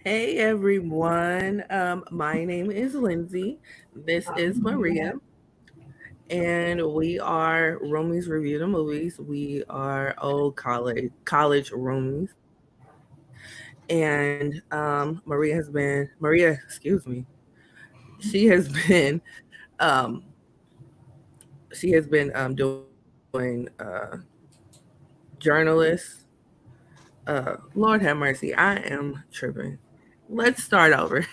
Hey everyone, my name is Lindsay. This is Maria, and we are Roomies Review the Movies. We are old college roomies, and excuse me, she has been um, doing journalist. Lord have mercy, I am tripping. Let's start over.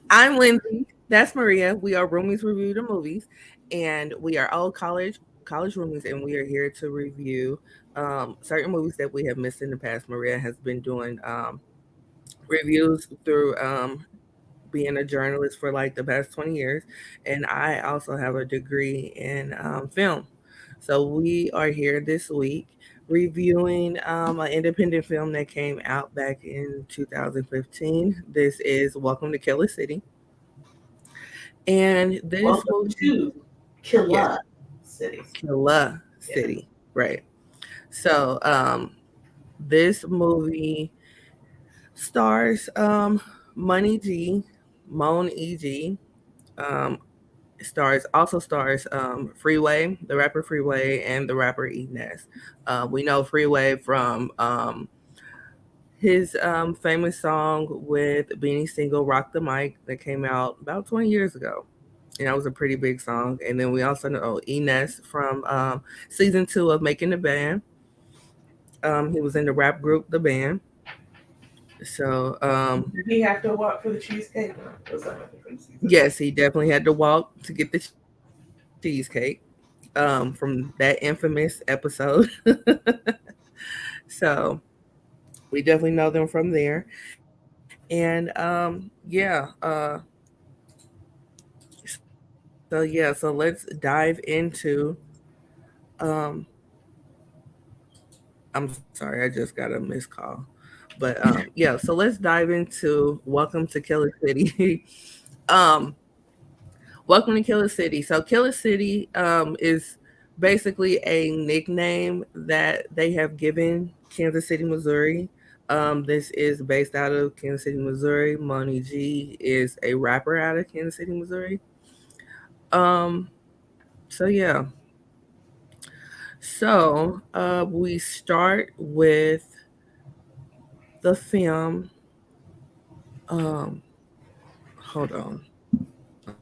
I'm Lindsay. That's Maria. We are Roomies Review the Movies, and we are all college roomies, and we are here to review certain movies that we have missed in the past. Maria has been doing reviews through being a journalist for like the past 20 years, and I also have a degree in film. So we are here this week reviewing an independent film that came out back in 2015. This is Welcome to Killa City. And this Welcome movie, to yeah, Killa City. Killa Yeah. City, right? So, this movie stars Mon EG, Mon EG. Um, stars Freeway, the rapper Freeway, and the rapper E Ness. We know Freeway from his famous song with Beanie Single "Rock the Mic" that came out about 20 years ago. And that was a pretty big song. And then we also know E Ness from season 2 of Making the Band. He was in the rap group The Band. So Did he have to walk for the cheesecake? Or was that a different season? yes, he definitely had to walk to get the cheesecake from that infamous episode. So we definitely know them from there. And so let's dive into um I'm sorry, I just got a missed call. But so let's dive into Welcome to Killer City. um Welcome to Killer City. So Killer City is basically a nickname that they have given Kansas City, Missouri. This is based out of Kansas City, Missouri. Mon EG is a rapper out of Kansas City, Missouri. Um, so yeah. We start with the film. Um, Hold on.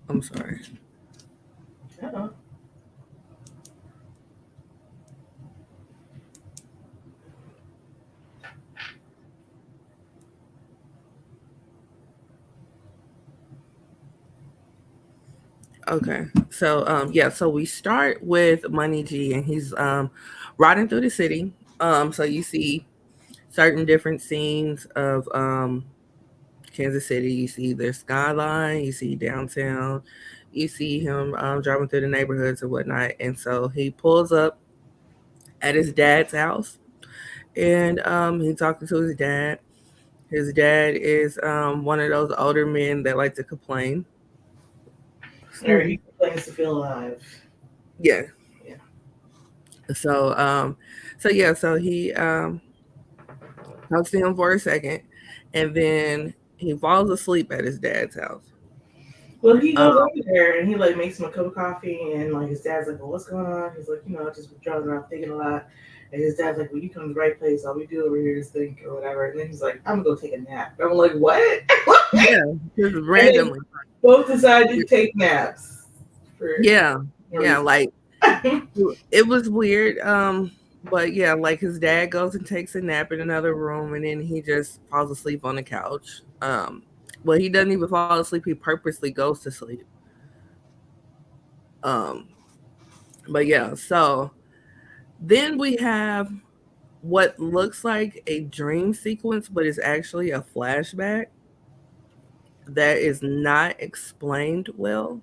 I'm sorry. Uh-oh. Okay. So we start with Money G, and he's riding through the city. So you see certain different scenes of Kansas City. You see their skyline, you see downtown, you see him driving through the neighborhoods and whatnot. And so he pulls up at his dad's house, and he's talking to his dad. His dad is one of those older men that like to complain. Or Excuse me. he complains to feel alive. Yeah. Yeah. So he talks to him for a second, and then he falls asleep at his dad's house. Well, he Um, goes over there and he like makes him a cup of coffee and like his dad's like, well, what's going on? He's like, just withdrawing around thinking a lot. And his dad's like, well, you come to the right place. All we do over here is think or whatever. And then he's like, I'm gonna go take a nap. I'm like, what? yeah, just And then randomly. both decide to take naps for Yeah, no yeah, reason. like it was weird. But yeah, like his dad goes and takes a nap in another room, and then he just falls asleep on the couch. Well, he doesn't even fall asleep; he purposely goes to sleep. Um, but yeah, so then we have what looks like a dream sequence, but is actually a flashback that is not explained well.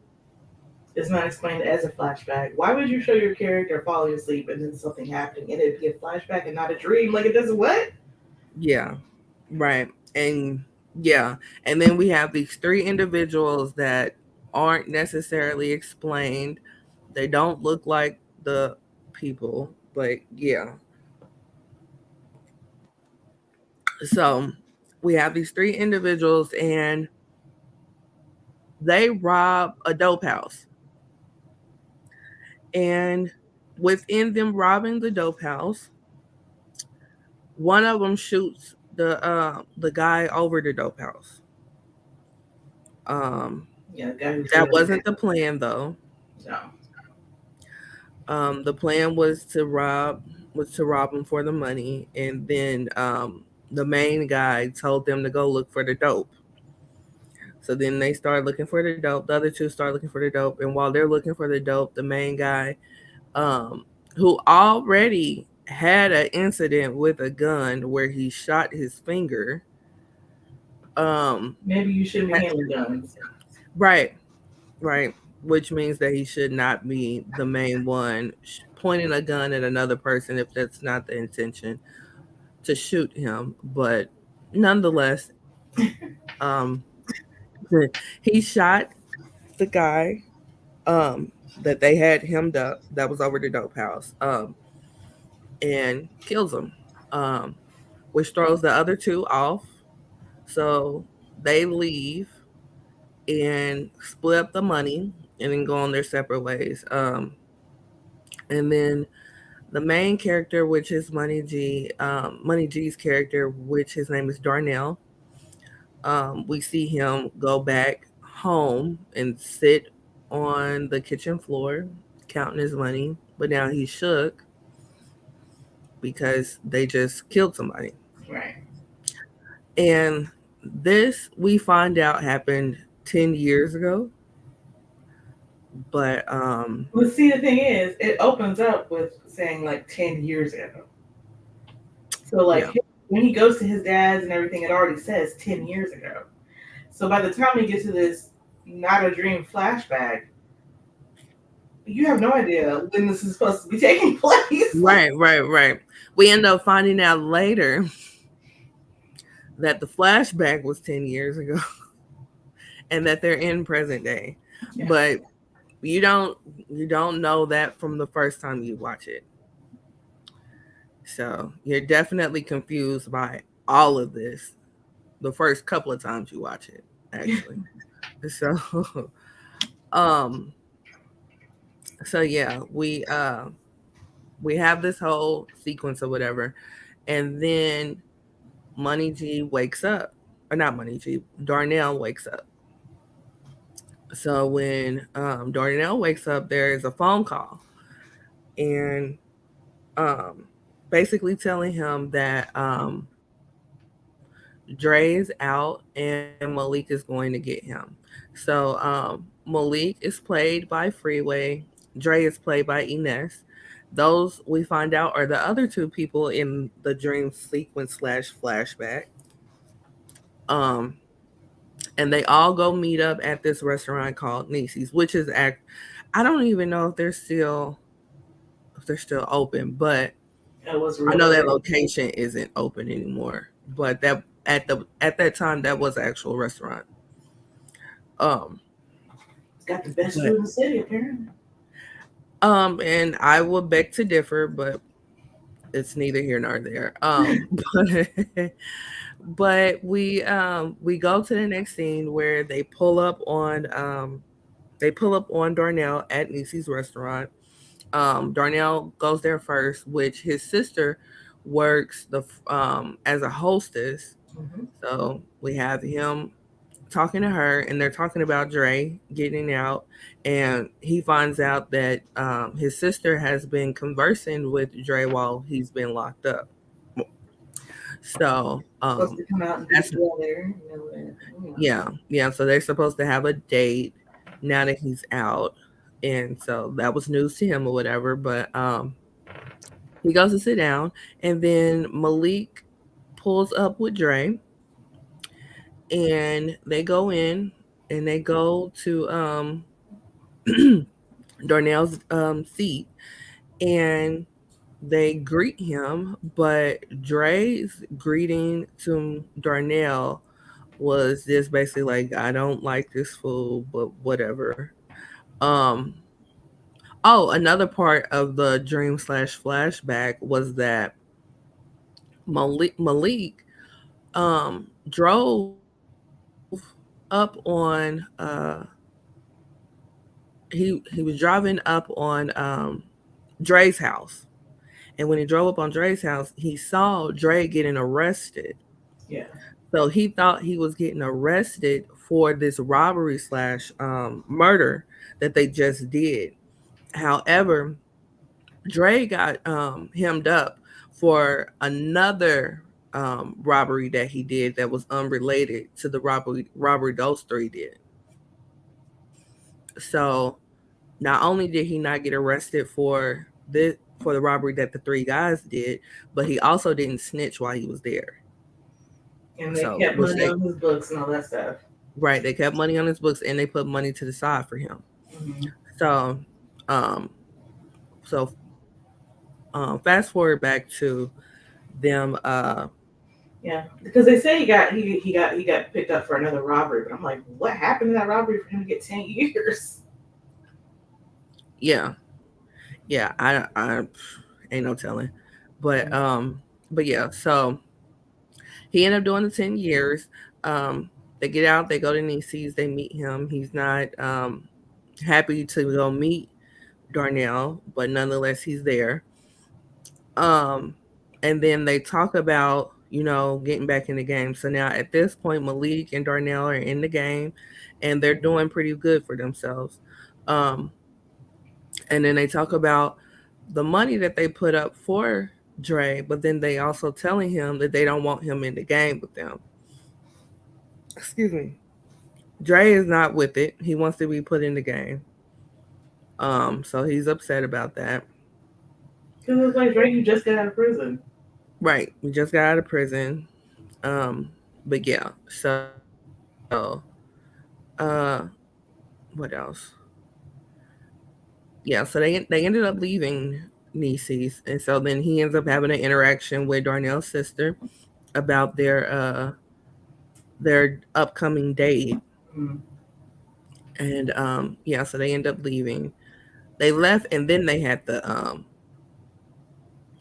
It's not explained as a flashback. Why would you show your character falling asleep and then something happening and it'd be a flashback and not a dream? Like it doesn't what? Yeah, right. And yeah, and then we have these three individuals that aren't necessarily explained. They don't look like the people, but yeah. So we we have these three individuals, and they rob a dope house. And within them robbing the dope house, one of them shoots the guy over the dope house. Um, Yeah, the guy who's that doing it. wasn't the plan though. No. The plan was to rob him for the money, and then the main guy told them to go look for the dope. So then they started looking for the dope. The other two started looking for the dope, and while they're looking for the dope, the main guy, um, who already had an incident with a gun where he shot his finger. Um, Maybe you shouldn't be handling guns. right, right, which means that he should not be the main one pointing a gun at another person if that's not the intention to shoot him. But nonetheless, um, he shot the guy that they had hemmed up that was over the dope house and kills him, um, which throws the other two off. So they leave and split up the money and then go on their separate ways. And then the main character, which is Money G's character, which his name is Darnell, we see him go back home and sit on the kitchen floor counting his money, but now he's shook because they just killed somebody. Right. And this we find out happened 10 years ago. But But see, the thing is, it opens up with saying like 10 years ago. So, yeah. like, when he goes to his dad's and everything, it already says 10 years ago. So, by the time we get to this not a dream flashback, you have no idea when this is supposed to be taking place. Right. We end up finding out later that the flashback was 10 years ago and that they're in present day. Yeah. But you don't know that from the first time you watch it. So you're definitely confused by all of this the first couple of times you watch it, actually. So um so yeah, we have this whole sequence or whatever, and then Money G wakes up. Or not Money G, Darnell wakes up. So when Darnell wakes up, there is a phone call, and um, basically telling him that Dre is out and Malik is going to get him. So Malik is played by Freeway. Dre is played by E Ness. Those we find out are the other two people in the dream sequence slash flashback. Um, and they all go meet up at this restaurant called Niecy's, which is act. I don't even know if they're still open, but It was I know real. that location isn't open anymore. But that at that time that was an actual restaurant. Um, It's got the best but food in the city, apparently. and I would beg to differ, but it's neither here nor there. But we go to the next scene where they pull up on Darnell at Niecy's restaurant. Darnell goes there first, which his sister works as a hostess. Mm-hmm. So we have him talking to her, and they're talking about Dre getting out, and he finds out that his sister has been conversing with Dre while he's been locked up. So Supposed to come out and be that's together. yeah. So they're supposed to have a date now that he's out, and so that was news to him or whatever. But he goes to sit down, and then Malik pulls up with Dre, and they go in, and they go to Darnell's seat, and they greet him, but Dre's greeting to Darnell was just basically like, I don't like this fool, but whatever. Um oh, another part of the dream slash flashback was that Malik drove up on he was driving up on Dre's house. And when he drove up on Dre's house, he saw Dre getting arrested. Yeah. So he thought he was getting arrested for this robbery slash murder that they just did. However, Dre got hemmed up for another robbery that he did that was unrelated to the robbery those three did. So not only did he not get arrested for the robbery that the three guys did, but he also didn't snitch while he was there. And they So kept which money they on his books and all that stuff. right, they kept money on his books and they put money to the side for him. Hmm. So um so fast forward back to them Yeah, because they say he got picked up for another robbery, but I'm like, what happened to that robbery for him to get 10 years? yeah. Yeah, I ain't no telling. But yeah, so he ended up doing the 10 years. They get out, they go to Nieces, they meet him. He's not happy to go meet Darnell, but nonetheless he's there. Um and then they talk about, getting back in the game. So now at this point Malik and Darnell are in the game and they're doing pretty good for themselves. Um and then they talk about the money that they put up for Dre, but then they also telling him that they don't want him in the game with them. Excuse me. Dre is not with it. He wants to be put in the game. So he's upset about that. Because it's like Drake, you just got out of prison. Right. We just got out of prison. Um, but yeah. So uh what else? Yeah, so they ended up leaving Nieces, and so then he ends up having an interaction with Darnell's sister about their upcoming date. Mm. And yeah, so they end up leaving. They left and then they had the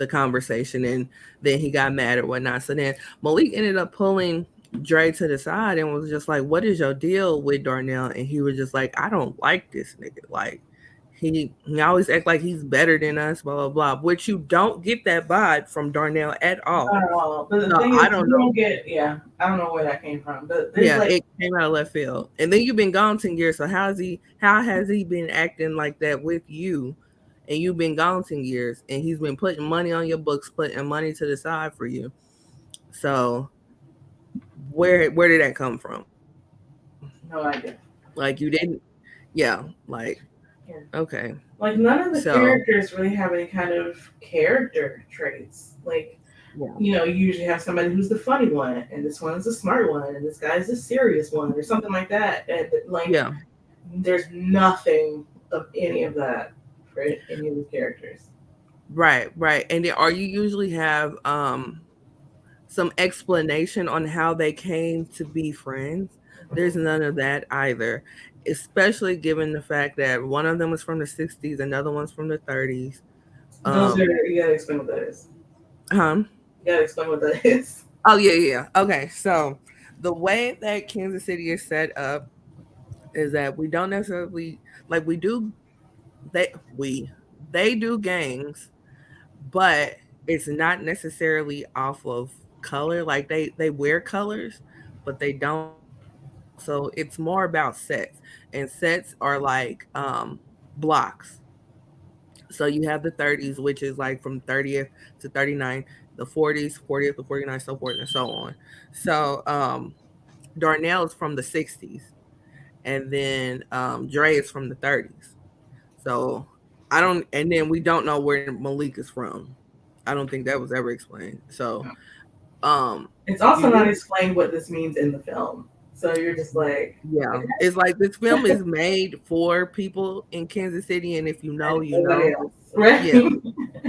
conversation and then he got mad or whatnot. So then Malik ended up pulling Dre to the side and was just like, "What is your deal with Darnell?" And he was just like, "I don't like this nigga. Like he always act like he's better than us, blah blah blah." Which you don't get that vibe from Darnell at all. Not at all. But the So thing I is, don't you know. don't get, yeah, I don't know where that came from. But there's Yeah, like, it came out of left field. And then you've been gone 10 years. So how has he been acting like that with you? And you've been gone 10 years and he's been putting money on your books, putting money to the side for you. So where did that come from? no idea. Like you didn't yeah, like Yeah. okay. Like, none of the So characters really have any kind of character traits. Like, yeah. you usually have somebody who's the funny one, and this one's the smart one, and this guy's the serious one, or something like that. And like, Yeah. there's nothing of any of that for any of the characters. Right, right. And then are you usually have some explanation on how they came to be friends? There's Mhm. none of that either, especially given the fact that one of them was from the 60s, another one's from the 30s. Those are, Um, you gotta explain what that is. huh? You gotta explain what that is. Oh, yeah, yeah. Yeah. Okay, so the way that Kansas City is set up is that we don't necessarily like they we they do gangs, but it's not necessarily off of color. Like they wear colors, but they don't. So it's more about sets, and sets are like blocks. So you have the 30s, which is like from 30th to 39, the 40s, 40th to 49, so forth and so on. So Darnell is from the 60s, and then Dre is from the 30s. So I don't, and then we don't know where Malik is from. I don't think that was ever explained. So It's you also not do, explained what this means in the film. So you're just like, yeah. It's like this film is made for people in Kansas City, and if you know, and you nobody know. else, right? Yeah,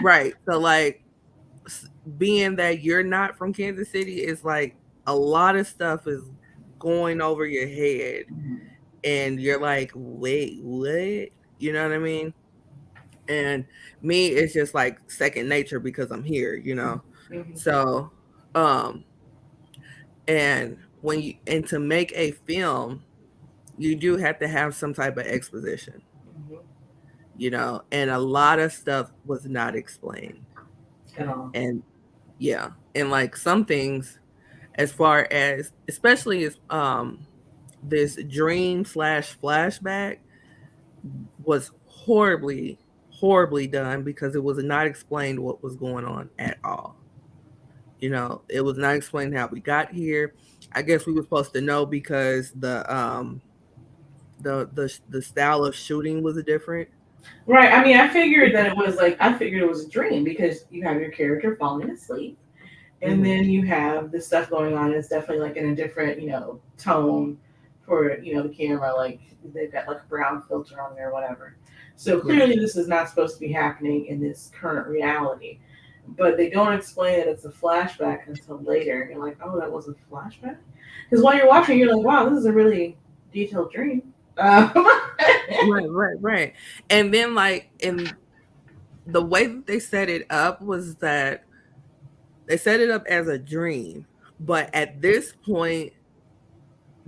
right. So like being that you're not from Kansas City is like a lot of stuff is going over your head, and you're like, wait, what? You know what I mean? And me, it's just like second nature because I'm here. Mhm. So, um, and when you and to make a film, you do have to have some type of exposition, Mhm. and a lot of stuff was not explained. At all. And yeah, and like some things, as far as especially as this dream slash flashback was horribly done because it was not explained what was going on at all. It was not explained how we got here. I guess we were supposed to know because the style of shooting was different. Right. I mean, I figured it was a dream because you have your character falling asleep, and Hmm. then you have this stuff going on. It's definitely like in a different, tone for the camera. Like they've got like a brown filter on there, or whatever. So Yeah. clearly, this is not supposed to be happening in this current reality. But they don't explain that it's a flashback until later. And you're like, oh, that was a flashback. Because while you're watching, you're like, wow, this is a really detailed dream. Right. And then like in the way that they set it up was that they set it up as a dream, but at this point,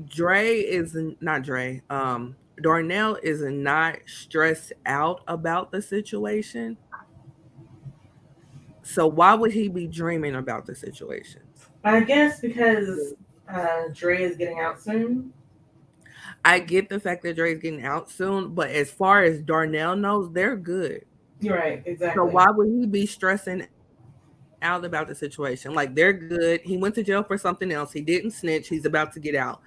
Dre is not Dre. Darnell is not stressed out about the situation. So why would he be dreaming about the situation? I guess because Dre is getting out soon. I get the fact that Dre's getting out soon, but as far as Darnell knows, they're good. You're right, So exactly. why would he be stressing out about the situation? Like they're good. He went to jail for something else. He didn't snitch. He's about to get out.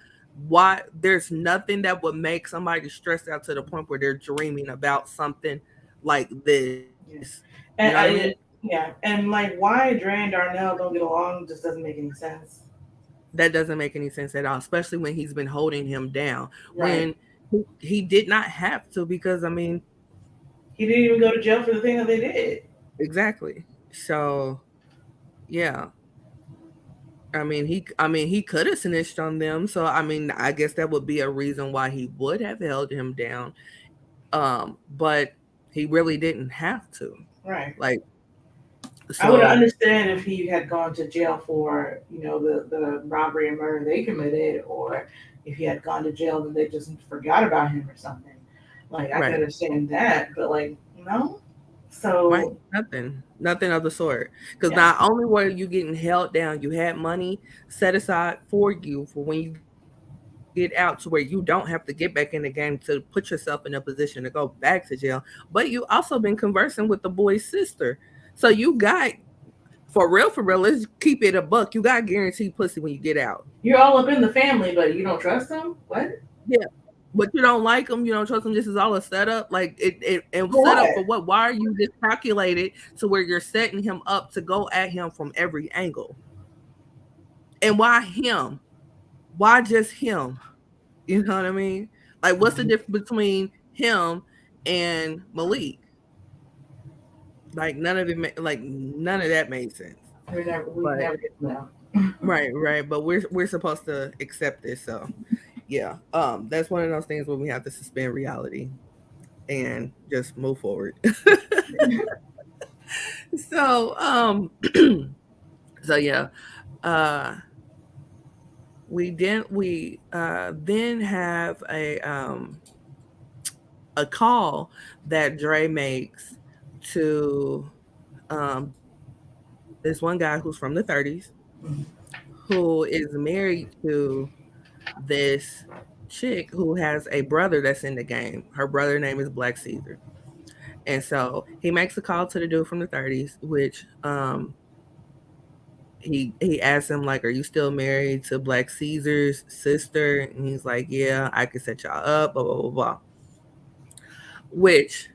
Why? There's nothing that would make somebody stressed out to the point where they're dreaming about something like this. Yeah, You know what I mean? and yeah, and like why Dre and Darnell don't get along just doesn't make any sense. That doesn't make any sense at all, especially when he's been holding him down Right. when he did not have to because I mean, He didn't even go to jail for the thing that they did. exactly. So yeah, I mean he could have snitched on them. So I mean, I guess that would be a reason why he would have held him down. But he really didn't have to. Right. Like I would so, understand if he had gone to jail for the robbery and murder they committed, or if he had gone to jail and they just forgot about him or something. Like I could right, understand that, but like no. right, So nothing of the sort. Because yeah, not only were you getting held down, you had money set aside for you for when you get out, to where you don't have to get back in the game to put yourself in a position to go back to jail. But you also been conversing with the boy's sister, so you got for real. Let's keep it a buck. You got guaranteed pussy when you get out. you're all up in the family, but you don't trust them. What? Yeah. But you don't like them, you don't trust them. This is all a setup. Like it For set what? up for what? Why are you just calculated to where you're setting him up to go at him from every angle? And why him? Why just him? You know what I mean? Like, what's the difference between him and Malik? Like, none of that made sense. We But never get to know. right. But we're supposed to accept this. So yeah, that's one of those things where we have to suspend reality and just move forward. So so yeah, uh, we then have a call that Dre makes to this one guy who's from the 30s who is married to this chick who has a brother that's in the game. Her brother name is Black Caesar. And so he makes a call to the dude from the 30s, which he asks him like, "Are you still married to Black Caesar's sister?" And he's like, "Yeah, I can set y'all up." Blah blah blah blah. Which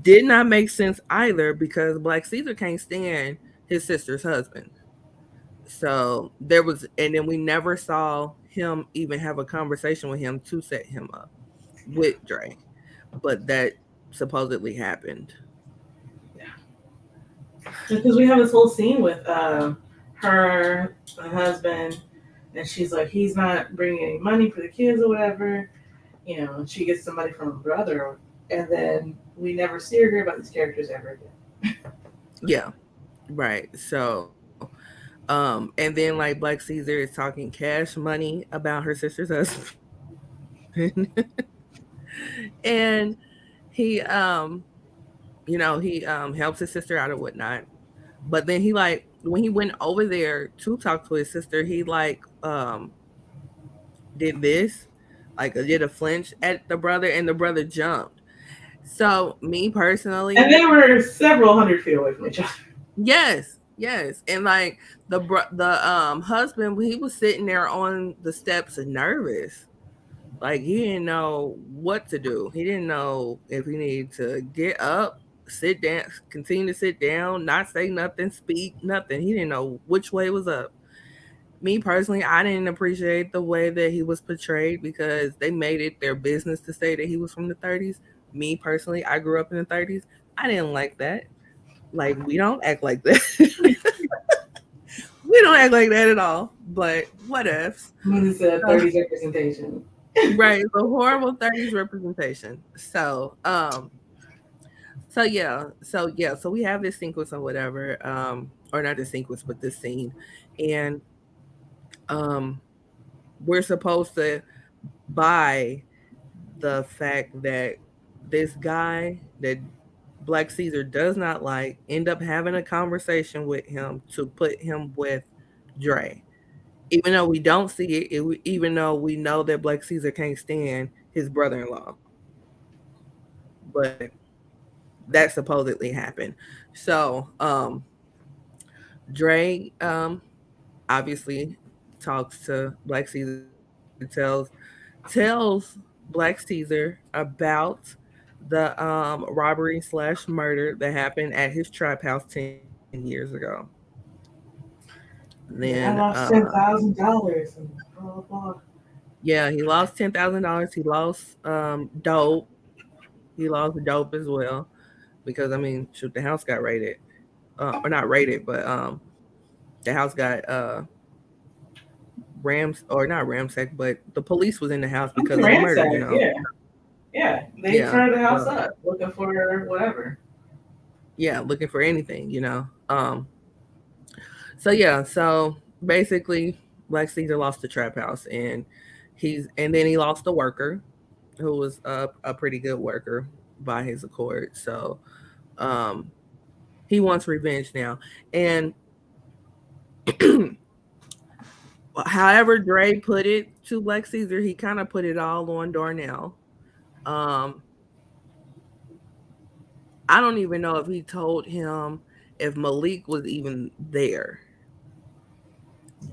did not make sense either because Black Caesar can't stand his sister's husband. So there was, and then we never saw him even have a conversation with him to set him up with Dre, but that supposedly happened. Because we have this whole scene with her husband, and she's like, he's not bringing any money for the kids or whatever. And she gets somebody from her brother, and then we never see or hear about these characters ever again. Yeah, right. So And then like Black Caesar is talking cash money about her sister's husband. And he he helps his sister out or whatnot. But then he like when he went over there to talk to his sister, he like did this, like did a flinch at the brother, and the brother jumped. So me And personally, they were several hundred feet away from each other. yes, yes, and like the husband, he was sitting there on the steps nervous. Like he didn't know what to do. He didn't know if he needed to get up, sit down, continue to sit down, not say nothing, speak nothing. He didn't know which way was up. Me personally, I didn't appreciate the way that he was portrayed because they made it their business to say that he was from the 30s. Me personally, I grew up in the 30s. I didn't like that. Like we don't act like that. We don't act like that at all. But what ifs? Movie said Uh, 30s representation. right, the horrible 30s representation. So we have this sequence or whatever, or not the sequence, but this scene, and um, we're supposed to buy the fact that this guy that Black Caesar does not like end up having a conversation with him to put him with Dre. Even though we don't see even though we know that Black Caesar can't stand his brother-in-law, but that supposedly happened. So, Dre obviously talks to Black Caesar, tells Black Caesar about the robbery/murder that happened at his trap house 10 years ago. Then I lost $10,000 and blah blah blah. yeah, he lost $10,000. He lost dope. He lost dope as well because I mean, shoot, the house got raided, or not raided, but the house got rams or not ramsacked, but the police was in the house because of the murder. Ransacked, yeah. Yeah. They Yeah, turned the house so up looking for whatever. yeah, looking for anything. So yeah, so basically, Black Caesar lost the trap house, and then he lost the worker who was a pretty good worker by his accord. So um, he wants revenge now, and however Dre put it to Black Caesar, he kind of put it all on Darnell. Um, I don't even know if he told him if Malik was even there,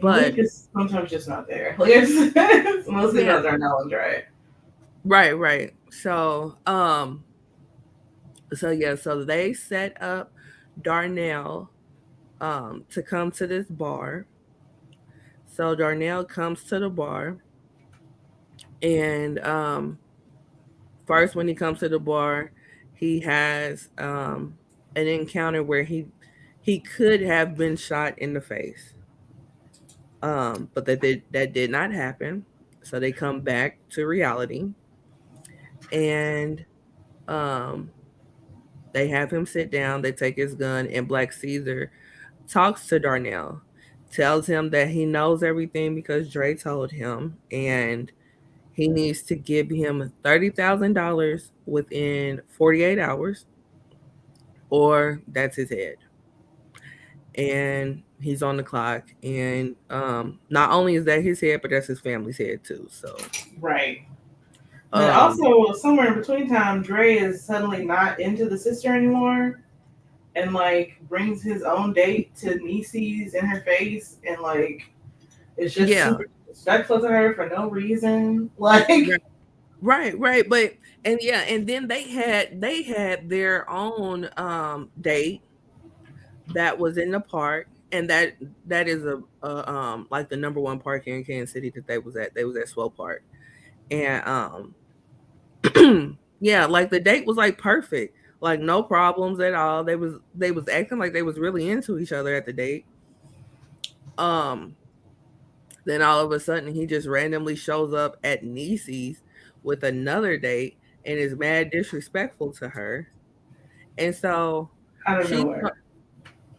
Malik but is sometimes just not there. Like it's mostly yeah, about Darnell and Dre. right, right. So they set up Darnell to come to this bar. So Darnell comes to the bar, and first when he comes to the bar, he has an encounter where he could have been shot in the face. But that did not happen. So they come back to reality, and um they have him sit down, they take his gun, and Black Caesar talks to Darnell, tells him that he knows everything because Dre told him, and he needs to give him $30,000 within 48 hours, or that's his head. And he's on the clock. And not only is that his head, but that's his family's head too. So, Right. But um, also somewhere in between time, Dre is suddenly not into the sister anymore and like brings his own date to Nieces in her face and like it's just yeah, super disrespectful to her for no reason. Like right, right, right. But and yeah, and then they had their own date that was in the park, and that is a like the number one park here in Kansas City that they was at. They was at Swell Park, and yeah, like the date was like perfect, like no problems at all. They was acting like they was really into each other at the date. Um, then all of a sudden he just randomly shows up at Niecy's with another date and is mad disrespectful to her, and so out of she nowhere.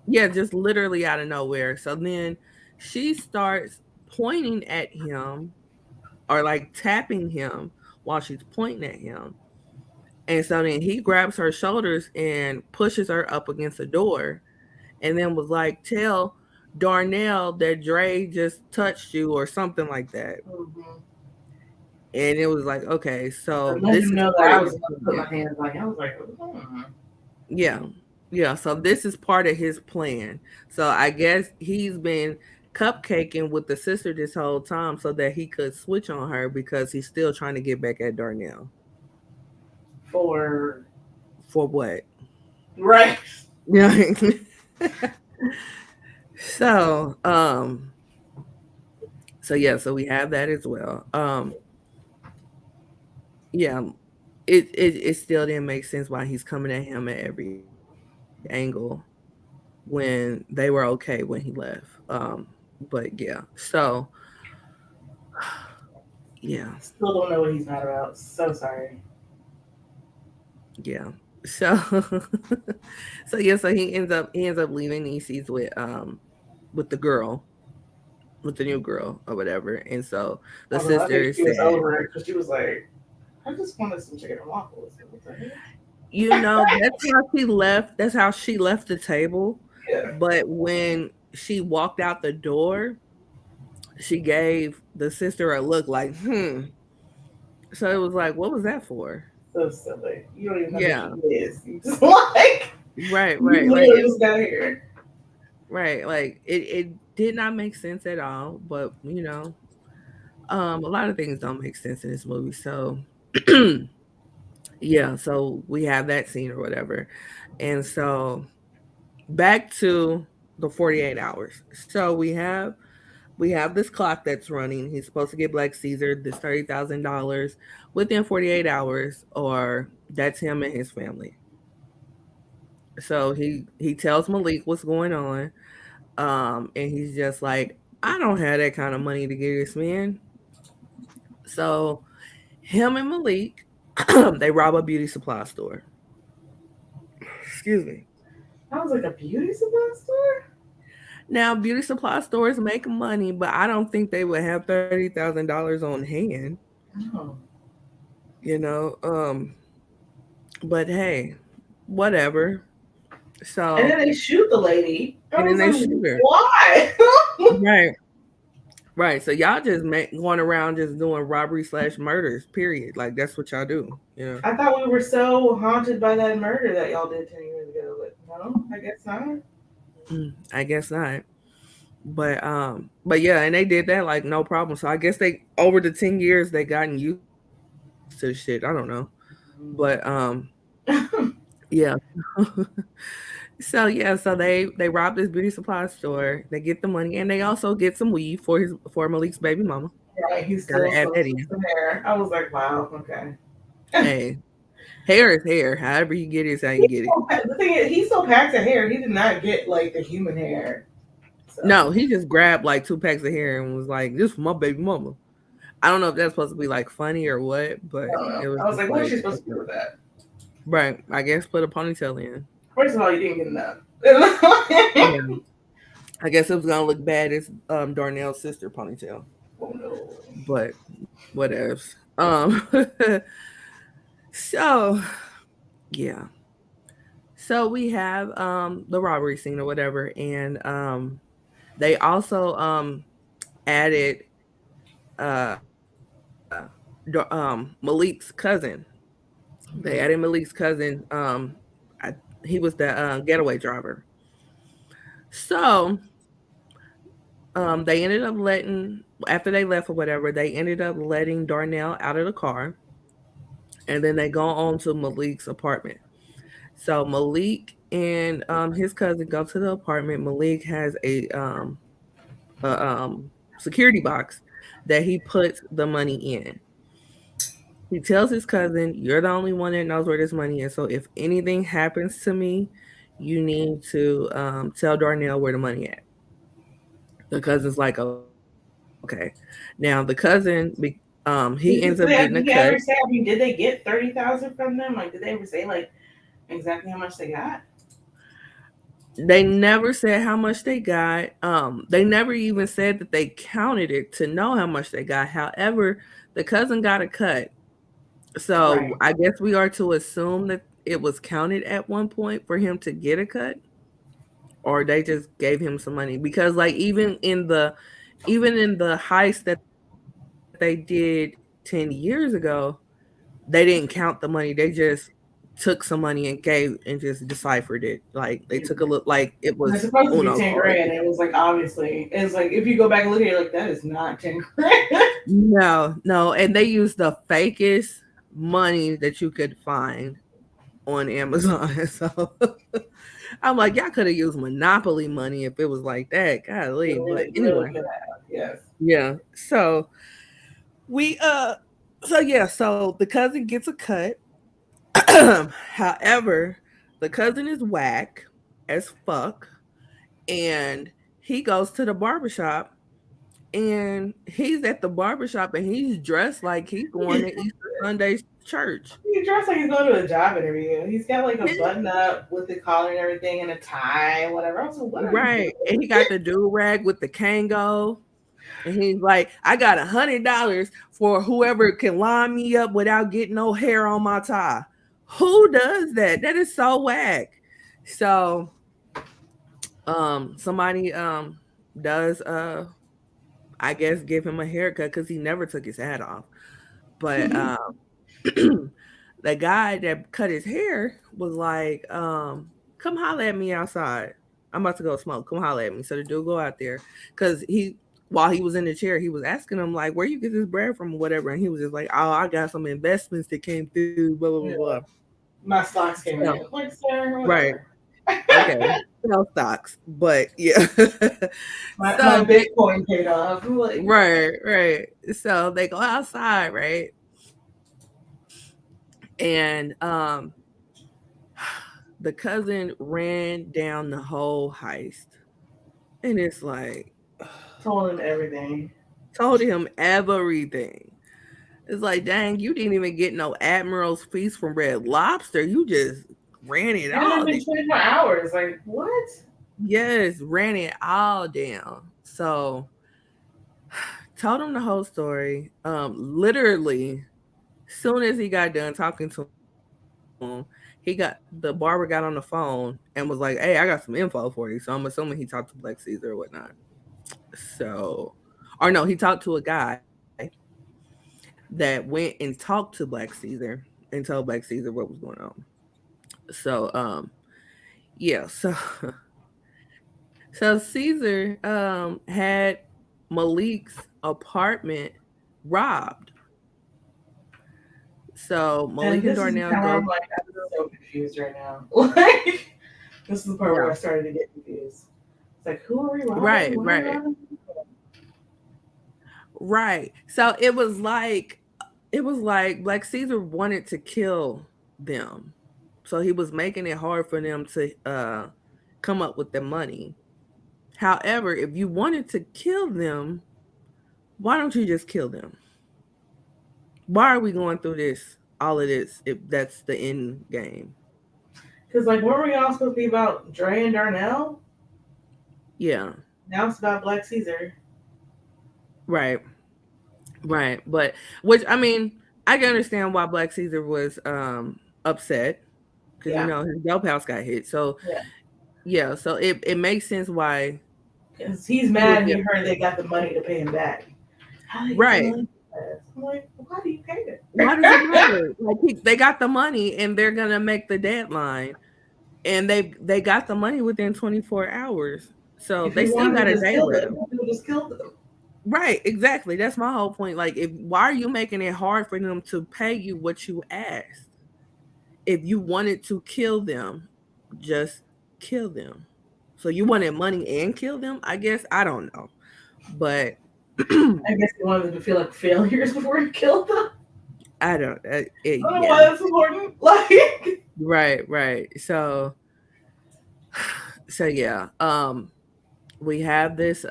Yeah, just literally out of nowhere. So then she starts pointing at him or like tapping him while she's pointing at him. And so then he grabs her shoulders and pushes her up against the door and then was like, tell Darnell that Dre just touched you or something like that. Mm-hmm. And it was like, okay, And so let this him is know that part I of was his about to put my plan. hands like I was like, Yeah. Yeah. So this is part of his plan. So I guess he's been cupcaking with the sister this whole time so that he could switch on her because he's still trying to get back at Darnell. for For what? right. Yeah. so, so yeah, so we have that as well. Yeah, it still didn't make sense why he's coming at him at every angle when they were okay when he left. But yeah, so yeah, Still don't know what he's mad about. So sorry. yeah. So so yeah, so he ends up leaving Nieces with the girl, with the new girl or whatever. And so the Although I sister think is she was sad. over it because she was like, I just wanted some chicken and waffles. What the heck? That's how she left the table. Yeah. But when she walked out the door, she gave the sister a look like, So it was like, what was that for? So silly. You don't even know who she Yeah. is. You just like Right, you right. Like literally it just got here. right. Like it did not make sense at all. But a lot of things don't make sense in this movie. So yeah, so we have that scene or whatever. And so back to the 48 hours. So we have this clock that's running. He's supposed to get Black Caesar this $30,000 within 48 hours, or that's him and his family. So he tells Malik what's going on, and he's just like, I don't have that kind of money to give this man. So him and Malik, they rob a beauty supply store. Excuse me. I was like a beauty supply store. Now, beauty supply stores make money, but I don't think they would have $30,000 on hand. No. You know, but hey, whatever. And So, then they shoot the lady. I and then was they like, shoot her. why? Right, right. So y'all just going around just doing robbery/murders. Period. Like that's what y'all do. I thought we were so haunted by that murder that y'all did 10 years ago, but no, I guess not. I guess not. But yeah, and they did that like no problem. So I guess they over the 10 years they gotten used to the shit. I don't know, but yeah. So yeah, so they robbed this beauty supply store. They get the money, and they also get some weed for Malik's baby mama. Right, he Gotta still add sells that in. some hair. I was like, wow, okay. Hey, hair is hair. However you get it is how you get it. The thing is, he still packs a hair. He did not get like the human hair. So No, he just grabbed like 2 packs of hair and was like, "This for my baby mama." I don't know if that's supposed to be like funny or what, but I don't know. it was I was just like, what is like, she supposed to do with that? right. I guess put a ponytail in. First of all, you didn't get enough. Yeah, I guess it was gonna look bad as Darnell's sister ponytail, Oh no. but whatevs. So yeah, so we have the robbery scene or whatever, and they also added uh Malik's cousin. They added Malik's cousin. He was the getaway driver. So they ended up letting after they left or whatever. They ended up letting Darnell out of the car, and then they go on to Malik's apartment. So Malik and his cousin go to the apartment. Malik has a security box that he puts the money in. He tells his cousin, "You're the only one that knows where this money is. So if anything happens to me, you need to tell Darnell where the money at." The cousin's like, "Okay." Now the cousin, he ends up getting a cut. Did he ever say? I mean, did they get 30,000 from them? Like, did they ever say like exactly how much they got? They never said how much they got. They never even said that they counted it to know how much they got. However, the cousin got a cut. So Right. I guess we are to assume that it was counted at one point for him to get a cut, or they just gave him some money. Because like even in the heist that they did 10 years ago, they didn't count the money. They just took some money and gave and just deciphered it. Like they took a look like it was It's supposed to be Uno 10 grand. cards. It was like obviously it's like if you go back and look at it, like that is not 10 grand. No, no, and they used the fakest money that you could find on Amazon. So I'm like, y'all could have used Monopoly money if it was like that. Golly. But Really, really anyway, could have. Yes. yeah. We so the cousin gets a cut. However, the cousin is whack as fuck, and he goes to the barbershop, and he's at the barbershop and he's dressed like he's going to Easter Sunday church. He dressed like he's going to a job interview. He's got like a Yeah, button up with the collar and everything and a tie, whatever. I was like, what are you right. And he doing? got the do rag with the Kango. And he's like, I got $100 for whoever can line me up without getting no hair on my tie. Who does that? That is so whack. So somebody does I guess give him a haircut because he never took his hat off. But the guy that cut his hair was like, come holler at me outside. I'm about to go smoke. Come holler at me. So the dude go out there because while he was in the chair, he was asking him like, where you get this bread from or whatever. And he was just like, oh, I got some investments that came through, blah, blah, blah, Yeah. blah. My stocks came So, in. Like, sir, right. whatever. Okay. Sell stocks. But yeah. My So they, Bitcoin paid off. I'm like, right, right. So they go outside, right? And the cousin ran down the whole heist. And it's like, told him everything. told him everything. It's like, dang, you didn't even get no Admiral's feast from Red Lobster. You just ran it And it's all been down. 24 hours. Like, what? Yes, ran it all down. So told him the whole story. Literally, soon as he got done talking to him, the barber got on the phone and was like, "Hey, I got some info for you." So I'm assuming he talked to Black Caesar or whatnot. So, or no, he talked to a guy that went and talked to Black Caesar and told Black Caesar what was going on. So, yeah, so Caesar had Malik's apartment robbed. So Malik And and this is the Darnell time where go, I'm like, I'm so confused right now. Like, this is the part where yeah, I started to get confused. It's like, who are we robbing? right, Why are we right, robbing? right. So it was like Black Caesar wanted to kill them. So he was making it hard for them to come up with the money. However, if you wanted to kill them, why don't you just kill them? Why are we going through all of this, if that's the end game? Because, like, weren't we all supposed to be about Dre and Darnell? Yeah, Now it's about Black Caesar. right, right. But which I mean, I can understand why Black Caesar was upset because Yeah. his dope house got hit. So Yeah. yeah, so it makes sense why Because he's he would mad be he heard upset. they got the money to pay him back. How do they get the Right. money? I'm like, why do you pay Why does it it? matter? Like they got the money and they're gonna make the deadline, and they got the money within 24 hours, so If they he still wanted got to a just day kill left. them, he would just kill them. Right, exactly. That's my whole point. Like, if why are you making it hard for them to pay you what you asked? If you wanted to kill them, just kill them. So you wanted money and kill them? I guess I don't know, but I guess he wanted them to feel like failures before he killed them. I don't. I don't know why Yeah, that's important. Like, right, right. So yeah. We have this.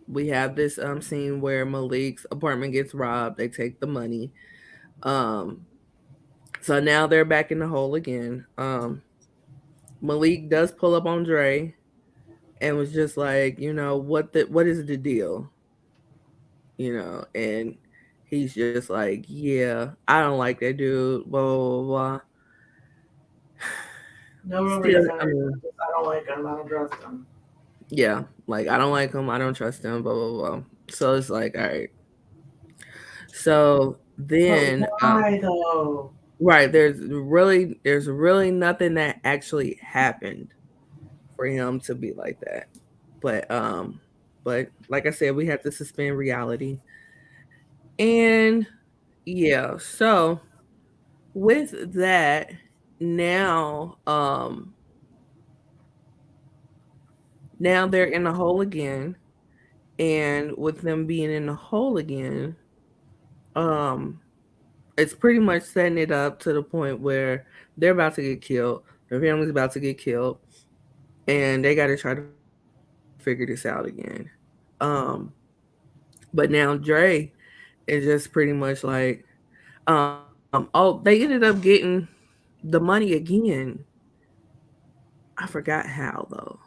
We have this scene where Malik's apartment gets robbed. They take the money. Um, so now they're back in the hole again. Malik does pull up on Dre and was just like, what is the deal? And he's just like, yeah, I don't like that dude, blah blah blah blah. No real Still, reason. I mean, Just, I don't like him. I don't trust him. yeah, like I don't like him, I don't trust him, blah blah blah. So it's like, all right. So But then, why though? right, there's really nothing that actually happened for him to be like that. But like I said, we have to suspend reality. And yeah, so with that, now now they're in the hole again. And with them being in the hole again, um it's pretty much setting it up to the point where they're about to get killed. Their family's about to get killed, and they got to try to figure this out again. Um, but now Dre is just pretty much like, oh, they ended up getting the money again. I forgot how though.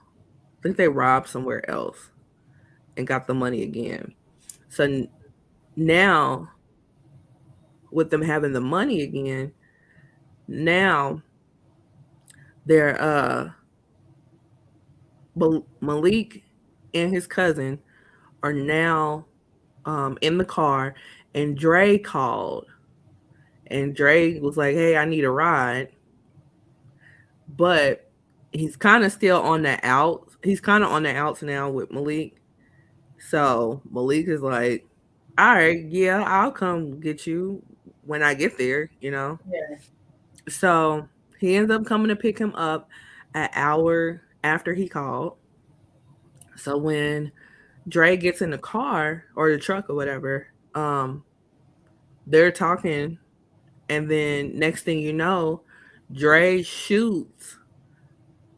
I think they robbed somewhere else and got the money again. So now, with them having the money again, now they're Malik and his cousin are now in the car, and Dre called, and Dre was like, "Hey, I need a ride," but he's kind of still on the out. He's kind of on the outs now with Malik. So Malik is like, "All right, yeah, I'll come get you when I get there." Yeah. So he ends up coming to pick him up an hour after he called. So when Dre gets in the car or the truck or whatever, they're talking, and then next thing you know, Dre shoots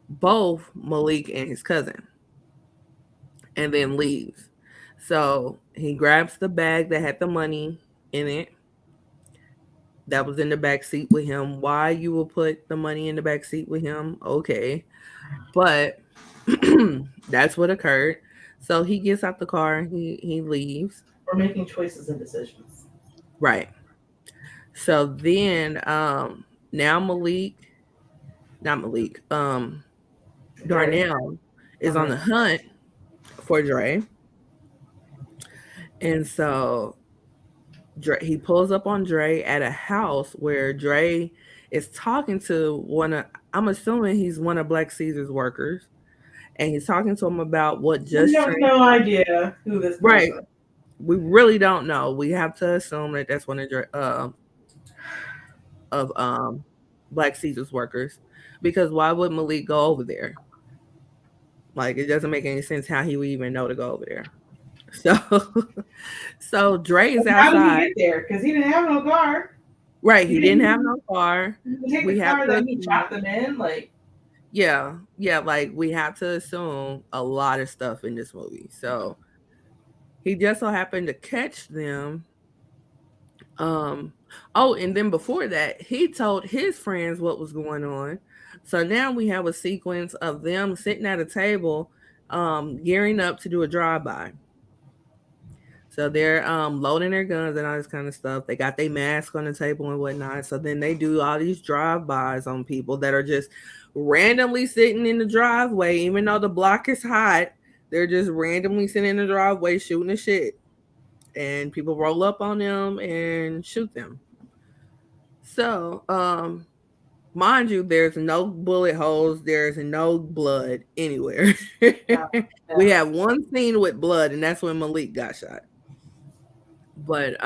both Malik and his cousin and then leaves. So he grabs the bag that had the money in it that was in the back seat with him. Why you will put the money in the back seat with him? Okay. But that's what occurred. So he gets out the car, he leaves. We're making choices and decisions. Right. So then now Malik, not Malik, Dre. Darnell is on Okay. the hunt for Dre. And so he pulls up on Dre at a house where Dre is talking to I'm assuming he's one of Black Caesar's workers. And he's talking to him about what We just have no transpired. idea who this Right. person. We really don't know. We have to assume that that's one of Black Caesar's workers, because why would Malik go over there? Like, it doesn't make any sense how he would even know to go over there. So, so Dre is How did he outside. get there? Because he didn't have no car. Right, He he didn't have didn't no car. even take We the have car to that he assume, chopped them in. Like, yeah, yeah, like we have to assume a lot of stuff in this movie. So he just so happened to catch them. Um, oh, and then before that, he told his friends what was going on. So now we have a sequence of them sitting at a table, gearing up to do a drive-by. So they're loading their guns and all this kind of stuff. They got their mask on the table and whatnot. So then they do all these drive-bys on people that are just randomly sitting in the driveway, even though the block is hot. They're just randomly sitting in the driveway shooting the shit, and people roll up on them and shoot them. So, mind you, there's no bullet holes, there's no blood anywhere. no, We never. have one scene with blood, and that's when Malik got shot. But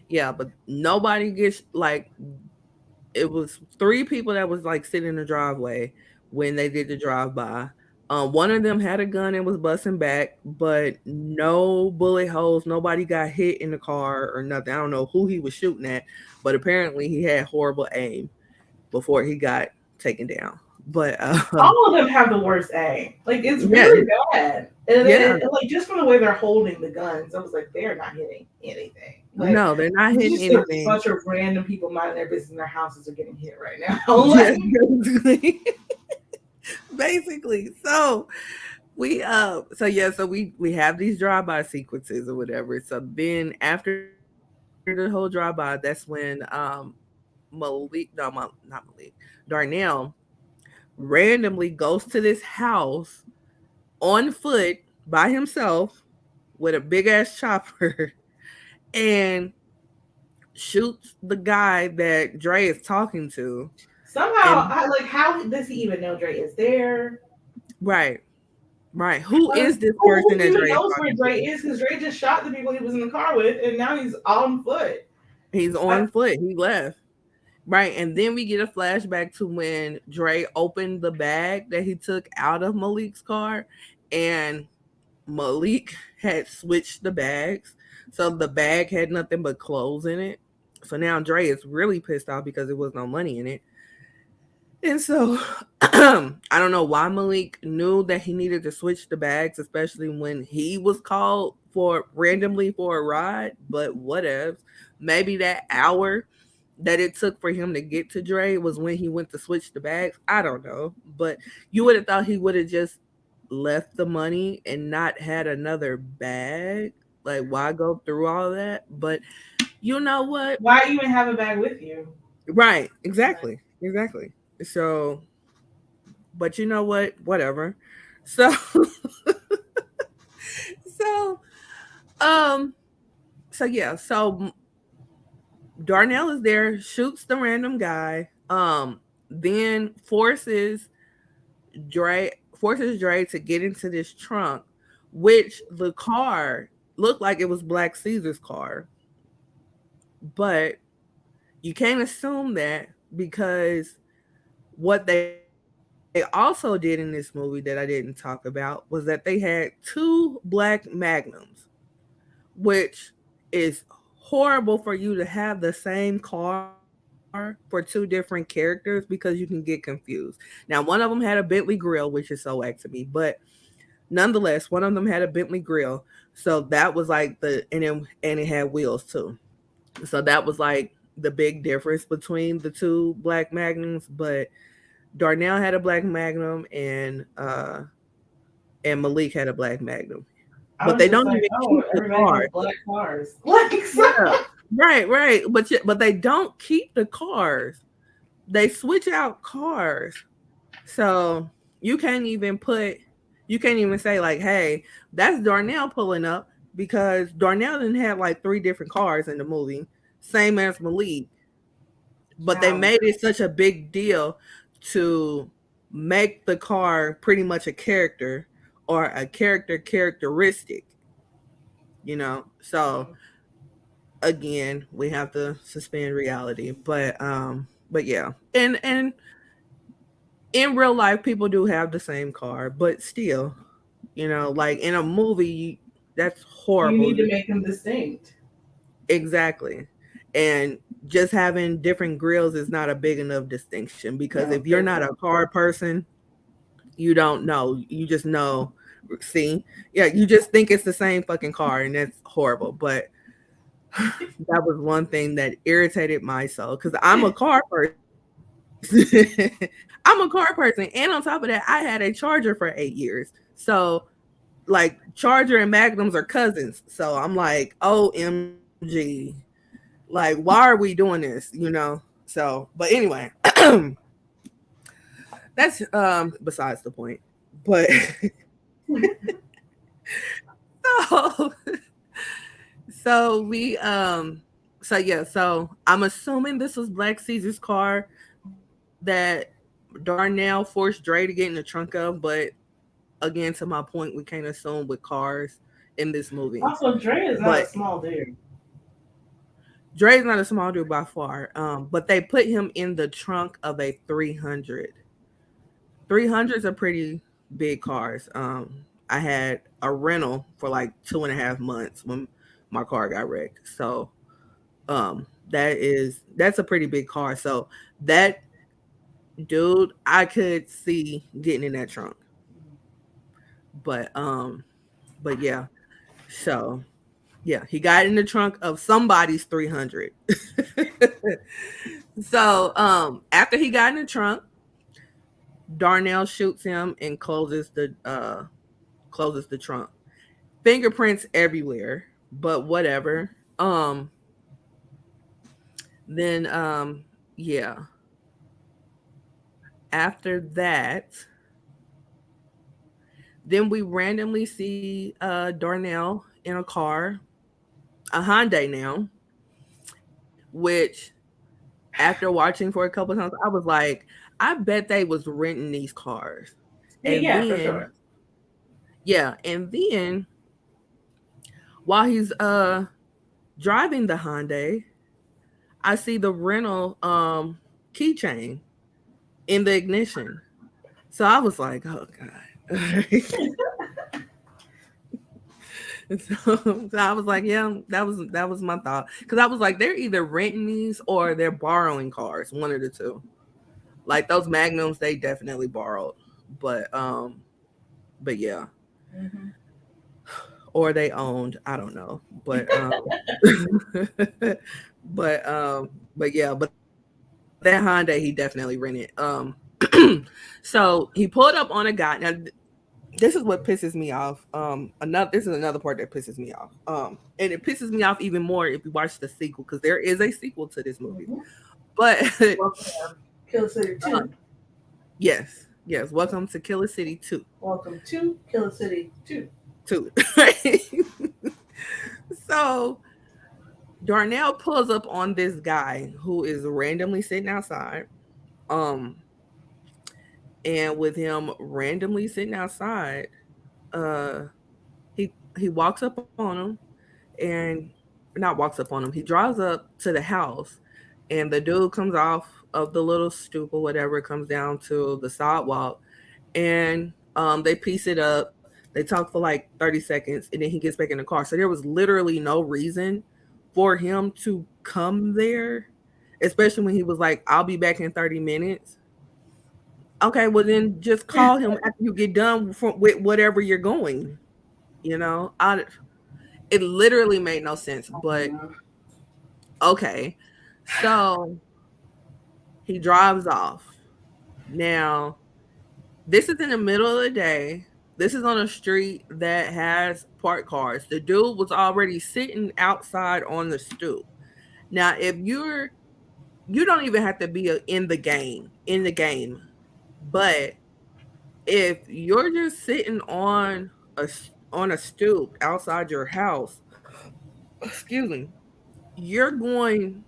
yeah, but nobody gets like, it was three people that was like sitting in the driveway when they did the drive by. One of them had a gun and was busting back, but no bullet holes. Nobody got hit in the car or nothing. I don't know who he was shooting at, but apparently he had horrible aim before he got taken down. But All of them have the worst aim. Like, it's yeah, really bad. And yeah, like, just from the way they're holding the guns, I was like, they're not hitting anything. Like, no, they're not it's hitting just a anything. bunch of random people minding their business in their houses are getting hit right now. Like, Yeah, basically. Basically. So we have these drive-by sequences or whatever. So then after the whole drive-by, that's when not Malik, Darnell randomly goes to this house on foot by himself with a big ass chopper and shoots the guy that Dre is talking to. Somehow, And I like. How does he even know Dre is there? right, right. Who Like, is this who person that even Dre is knows where talking Dre to? is? Because Dre just shot the people he was in the car with, and now he's on foot. He's I, on foot. He left. Right. And then we get a flashback to when Dre opened the bag that he took out of Malik's car, and Malik had switched the bags. So the bag had nothing but clothes in it. So now Dre is really pissed off because there was no money in it. And so I don't know why Malik knew that he needed to switch the bags, especially when he was called for randomly for a ride, but whatever. Maybe that hour that it took for him to get to Dre was when he went to switch the bags. I don't know. But you would have thought he would have just left the money and not had another bag. Like, why go through all that? But you know what? why even have a bag with you? Right. Like, Exactly. Exactly. So, but you know what? Whatever. So, so, um, so yeah. So Darnell is there, shoots the random guy, then forces Dre to get into this trunk, which the car looked like it was Black Caesar's car, but you can't assume that because what they also did in this movie that I didn't talk about was that they had two black magnums, which is horrible for you to have the same car for two different characters because you can get confused. Now, one of them had a Bentley grill, which is so whack to me, but nonetheless, one of them had a Bentley grill. So that was like and it had wheels too. So that was like the big difference between the two black magnums. But Darnell had a black magnum and Malik had a black magnum. I But was they just don't like, even oh, keep the everybody has cars. black cars. Like, so, Yeah. Right, right. But they don't keep the cars. They switch out cars. So you can't even put you can't even say like, hey, that's Darnell pulling up because Darnell didn't have like three different cars in the movie, same as Malik. But they child. made it such a big deal to make the car pretty much a character or a characteristic, you know. So again, we have to suspend reality. But yeah. And in real life people do have the same car, but still, like in a movie that's You horrible. need to make them distinct. Exactly. And just having different grills is not a big enough distinction because No, if you're not a car person, you don't know. You just know. See? Yeah, you just think it's the same fucking car and that's horrible. But that was one thing that irritated my soul because I'm a car person. I'm a car person. And on top of that, I had a Charger for 8 years. So like Charger and Magnums are cousins. So I'm like, OMG. Like, why are we doing this? So, but anyway, that's besides the point. But so so we so yeah, so I'm assuming this was Black Caesar's car that Darnell forced Dre to get in the trunk of, but again, to my point, we can't assume with cars in this movie. also, Dre is not But a small dude. Dre's not a small dude by far. But they put him in the trunk of a 300. 300s are pretty big cars. I had a rental for like 2.5 months when my car got wrecked. So that's a pretty big car. So that dude, I could see getting in that trunk. But but yeah. So yeah, he got in the trunk of somebody's 300. So after he got in the trunk, Darnell shoots him and closes the trunk. Fingerprints everywhere, but whatever. Then yeah. After that, then we randomly see Darnell in a car, a Hyundai now, which after watching for a couple of times, I was like, I bet they was renting these cars. And Yeah, for then, sure. yeah, and then while he's driving the Hyundai, I see the rental keychain in the ignition. So I was like, oh God. So I was like, yeah, that was my thought. Because I was like, they're either renting these or they're borrowing cars, one of the two. Like those Magnums, they definitely borrowed. But but yeah. Hmm. Or they owned, I don't know. But yeah, but that Hyundai he definitely rented. So he pulled up on a guy. Now this is what pisses me off. Another this is another part that pisses me off. And it pisses me off even more if you watch the sequel because there is a sequel to this movie. Hmm. But Welcome to Killa City uh, 2. yes, yes. Welcome to Killer City 2. Welcome to Killa City 2. 2. So Darnell pulls up on this guy who is randomly sitting outside. Um, and with him randomly sitting outside, uh, he walks up on him and not walks up on him. He drives up to the house, and the dude comes off of the little stoop or whatever, comes down to the sidewalk, and they piece it up. They talk for like 30 seconds, and then he gets back in the car. So there was literally no reason for him to come there, especially when he was like, "I'll be back in 30 minutes." Okay, well then just call him after you get done with whatever you're going. It literally made no sense, but okay. So he drives off. Now, this is in the middle of the day. This is on a street that has parked cars. The dude was already sitting outside on the stoop. Now, if you don't even have to be in the game, but if you're just sitting on a stoop outside your house, excuse me, you're going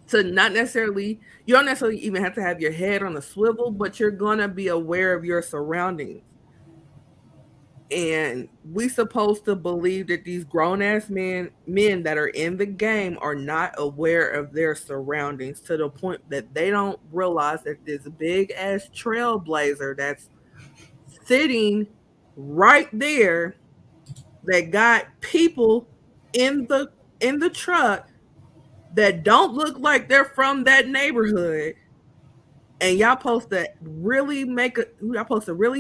to not necessarily you don't necessarily even have to have your head on a swivel, but you're gonna be aware of your surroundings. And we supposed to believe that these grown ass men that are in the game are not aware of their surroundings to the point that they don't realize that this big ass trailblazer that's sitting right there that got people in the truck that don't look like they're from that neighborhood, and y'all supposed to really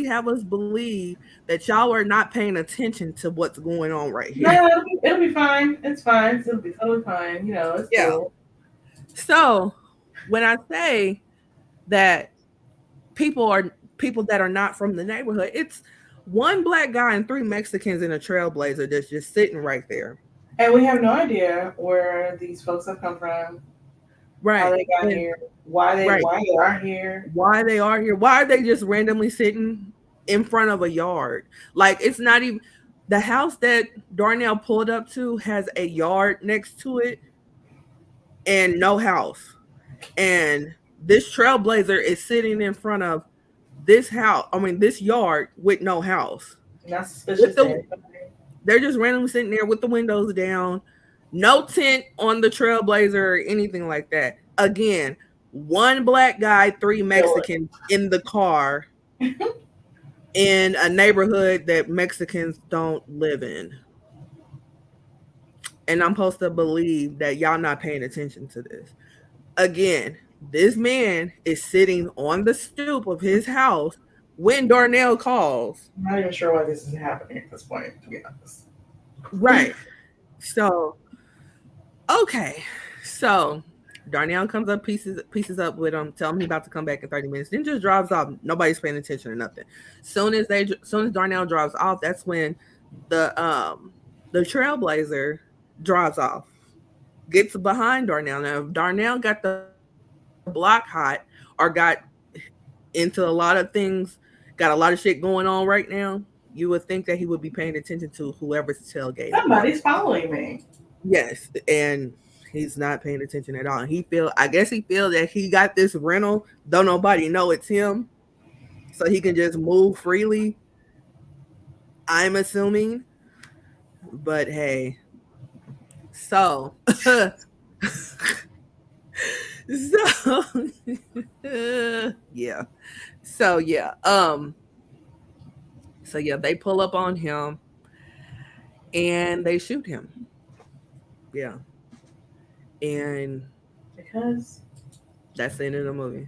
have us believe that y'all are not paying attention to what's going on right No, here. it'll be fine. It's fine. It'll be totally fine. You know, it's Yeah. cool. So when I say that people that are not from the neighborhood, it's one black guy and three Mexicans in a trailblazer that's just sitting right there. And we have no idea where these folks have come from, how Right. they got And here, why they right. why they are here. Why they are here. Why are they just randomly sitting in front of a yard? Like it's not even the house that Darnell pulled up to has a yard next to it and no house. And this trailblazer is sitting in front of this yard with no house. Not With suspicious to the anybody. they're just randomly sitting there with the windows down, no tent on the trailblazer or anything like that. Again, one black guy, three Mexicans in the car in a neighborhood that Mexicans don't live in. And I'm supposed to believe that y'all not paying attention to this. Again, this man is sitting on the stoop of his house when Darnell calls. I'm not even sure why this is happening at this point, to be honest. Right. So, okay. So Darnell comes up, pieces up with him, tell him he about to come back in 30 minutes, then just drives off. Nobody's paying attention or nothing. Soon as Darnell drives off, that's when the Trailblazer drives off, gets behind Darnell. Now, if Darnell got the block hot or got into a lot of things, got a lot of shit going on right now, you would think that he would be paying attention to whoever's tailgating him. Somebody's following me. Yes, and he's not paying attention at all. I guess he feel that he got this rental, don't nobody know it's him, so he can just move freely. I'm assuming, but hey, so so yeah, so yeah, they pull up on him and they shoot him. Yeah, and Because that's the end of the movie.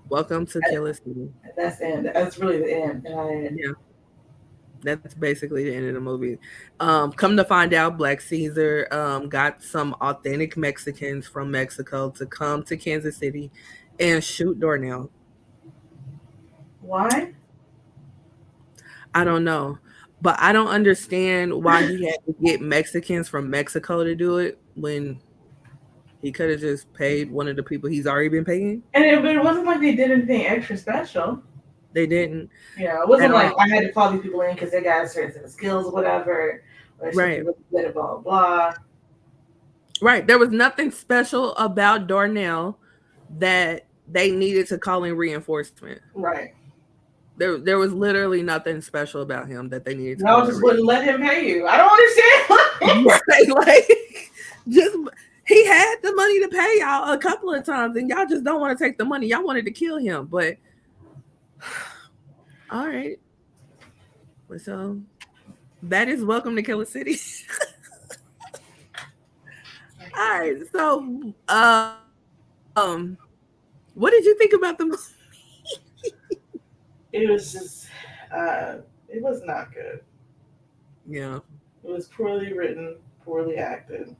Welcome to Killa City. that's the end. That's really the end. And Yeah, that's basically the end of the movie. Come to find out, Black Caesar got some authentic Mexicans from Mexico to come to Kansas City and shoot Darnell. why? I don't know, but I don't understand why he had to get Mexicans from Mexico to do it when he could have just paid one of the people he's already been paying. But it wasn't like they did anything extra special. They didn't You know, it at wasn't like all. I had to call these people in because they got a certain set of skills or whatever. Or should be Right. really good at blah, blah, blah. Right. There was nothing special about Darnell that they needed to call in reinforcement. Right. There was literally nothing special about him that they needed to Y'all call in just wouldn't let him pay you. I don't understand. reinforcement. Right. Like just he had the money to pay y'all a couple of times and y'all just don't want to take the money. Y'all wanted to kill him, but all right. So that is welcome to Killer City. All right. So what did you think about the movie? It was just, it was not good. Yeah. It was poorly written, poorly acted,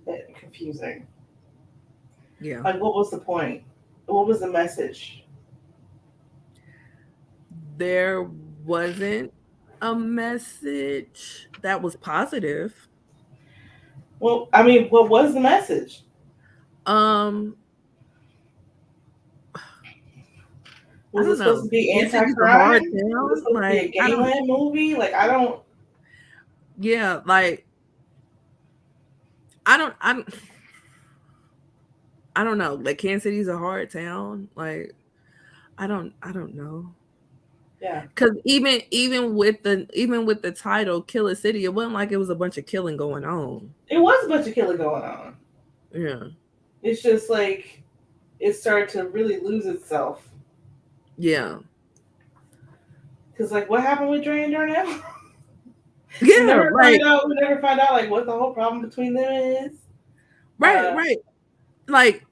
and confusing. Yeah. Like, what was the point? What was the message? There wasn't a message that was positive. Well, I mean, what was the message? Um, I Was it don't supposed know. to be Kansas City's a hard anti-crime? Was it town. supposed to be a Like I don't. gangland movie? Like, I don't. Yeah. Like I don't. I don't. I don't know. Like Kansas City's a hard town. Like I don't. I don't know. Yeah, Because even with the title Killer City, it wasn't like it was a bunch of killing going on. it was a bunch of killing going on. Yeah. It's just like it started to really lose itself. Yeah. Cause like, what happened with Dre and Darnell? Yeah. Like We never find out like what the whole problem between them is. right. Right. Like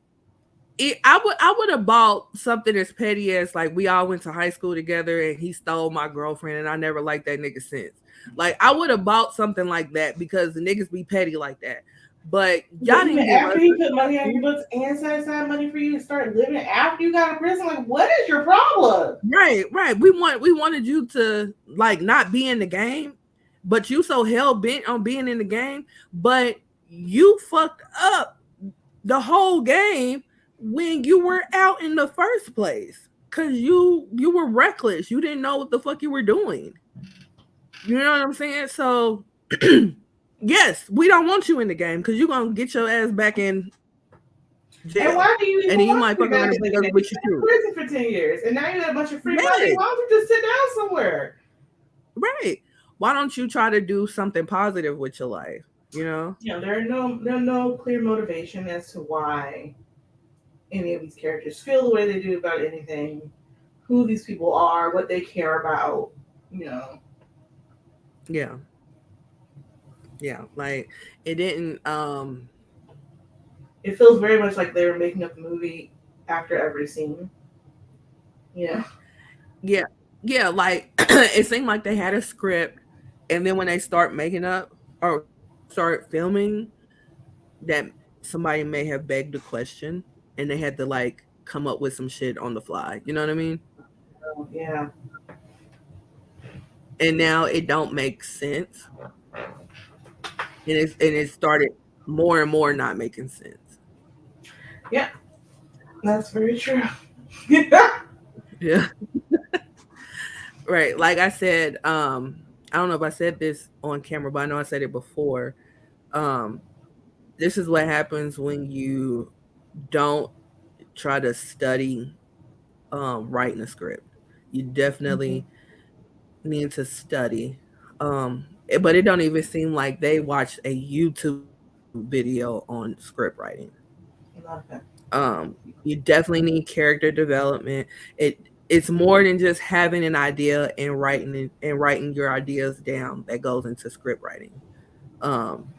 I would have bought something as petty as like we all went to high school together and he stole my girlfriend and I never liked that nigga since. Like I would have bought something like that because the niggas be petty like that. But y'all But even didn't give after us he put money on your books and set aside money for you to start living after you got out of prison, like what is your problem? right. We wanted you to like not be in the game, but you so hell bent on being in the game, but you fucked up the whole game when you were out in the first place because you were reckless. You didn't know what the fuck you were doing. You know what I'm saying? So yes, we don't want you in the game because you're gonna get your ass back in jail, And why do you and even then you want might to be fuck around back and in the bring us game? with You've you been in too. prison for 10 years and now you got a bunch of free money. Yes, Why don't you just sit down somewhere? right. Why don't you try to do something positive with your life? You know? You know, there's no clear motivation as to why any of these characters feel the way they do about anything, who these people are, what they care about, you know. Yeah, yeah. Like it didn't. It feels very much like they were making up a movie after every scene. Yeah. Yeah, yeah. Like it seemed like they had a script, and then when they start making up or start filming, that somebody may have begged a question and they had to like come up with some shit on the fly. You know what I mean? Oh, yeah. And now it don't make sense, and it started more and more not making sense. Yeah, that's very true. Yeah. Right. Like I said, I don't know if I said this on camera, but I know I said it before. Um, this is what happens when you don't try to study writing a script. You Mhm. definitely need to study. But it don't even seem like they watched a YouTube video on script writing. Nothing. You definitely need character development. It's more than just having an idea and writing your ideas down that goes into script writing. Um,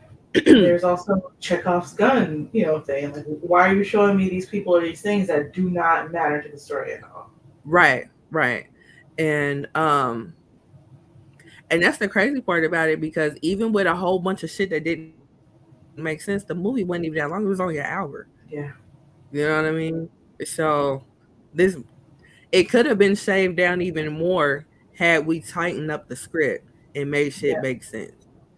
There's also Chekhov's gun, thing. Like, why are you showing me these people or these things that do not matter to the story at all? right, right, and and that's the crazy part about it because even with a whole bunch of shit that didn't make sense, the movie wasn't even that long. It was only an hour. Yeah. You know what I mean? So this it could have been shaved down even more had we tightened up the script and made shit Yeah. make sense.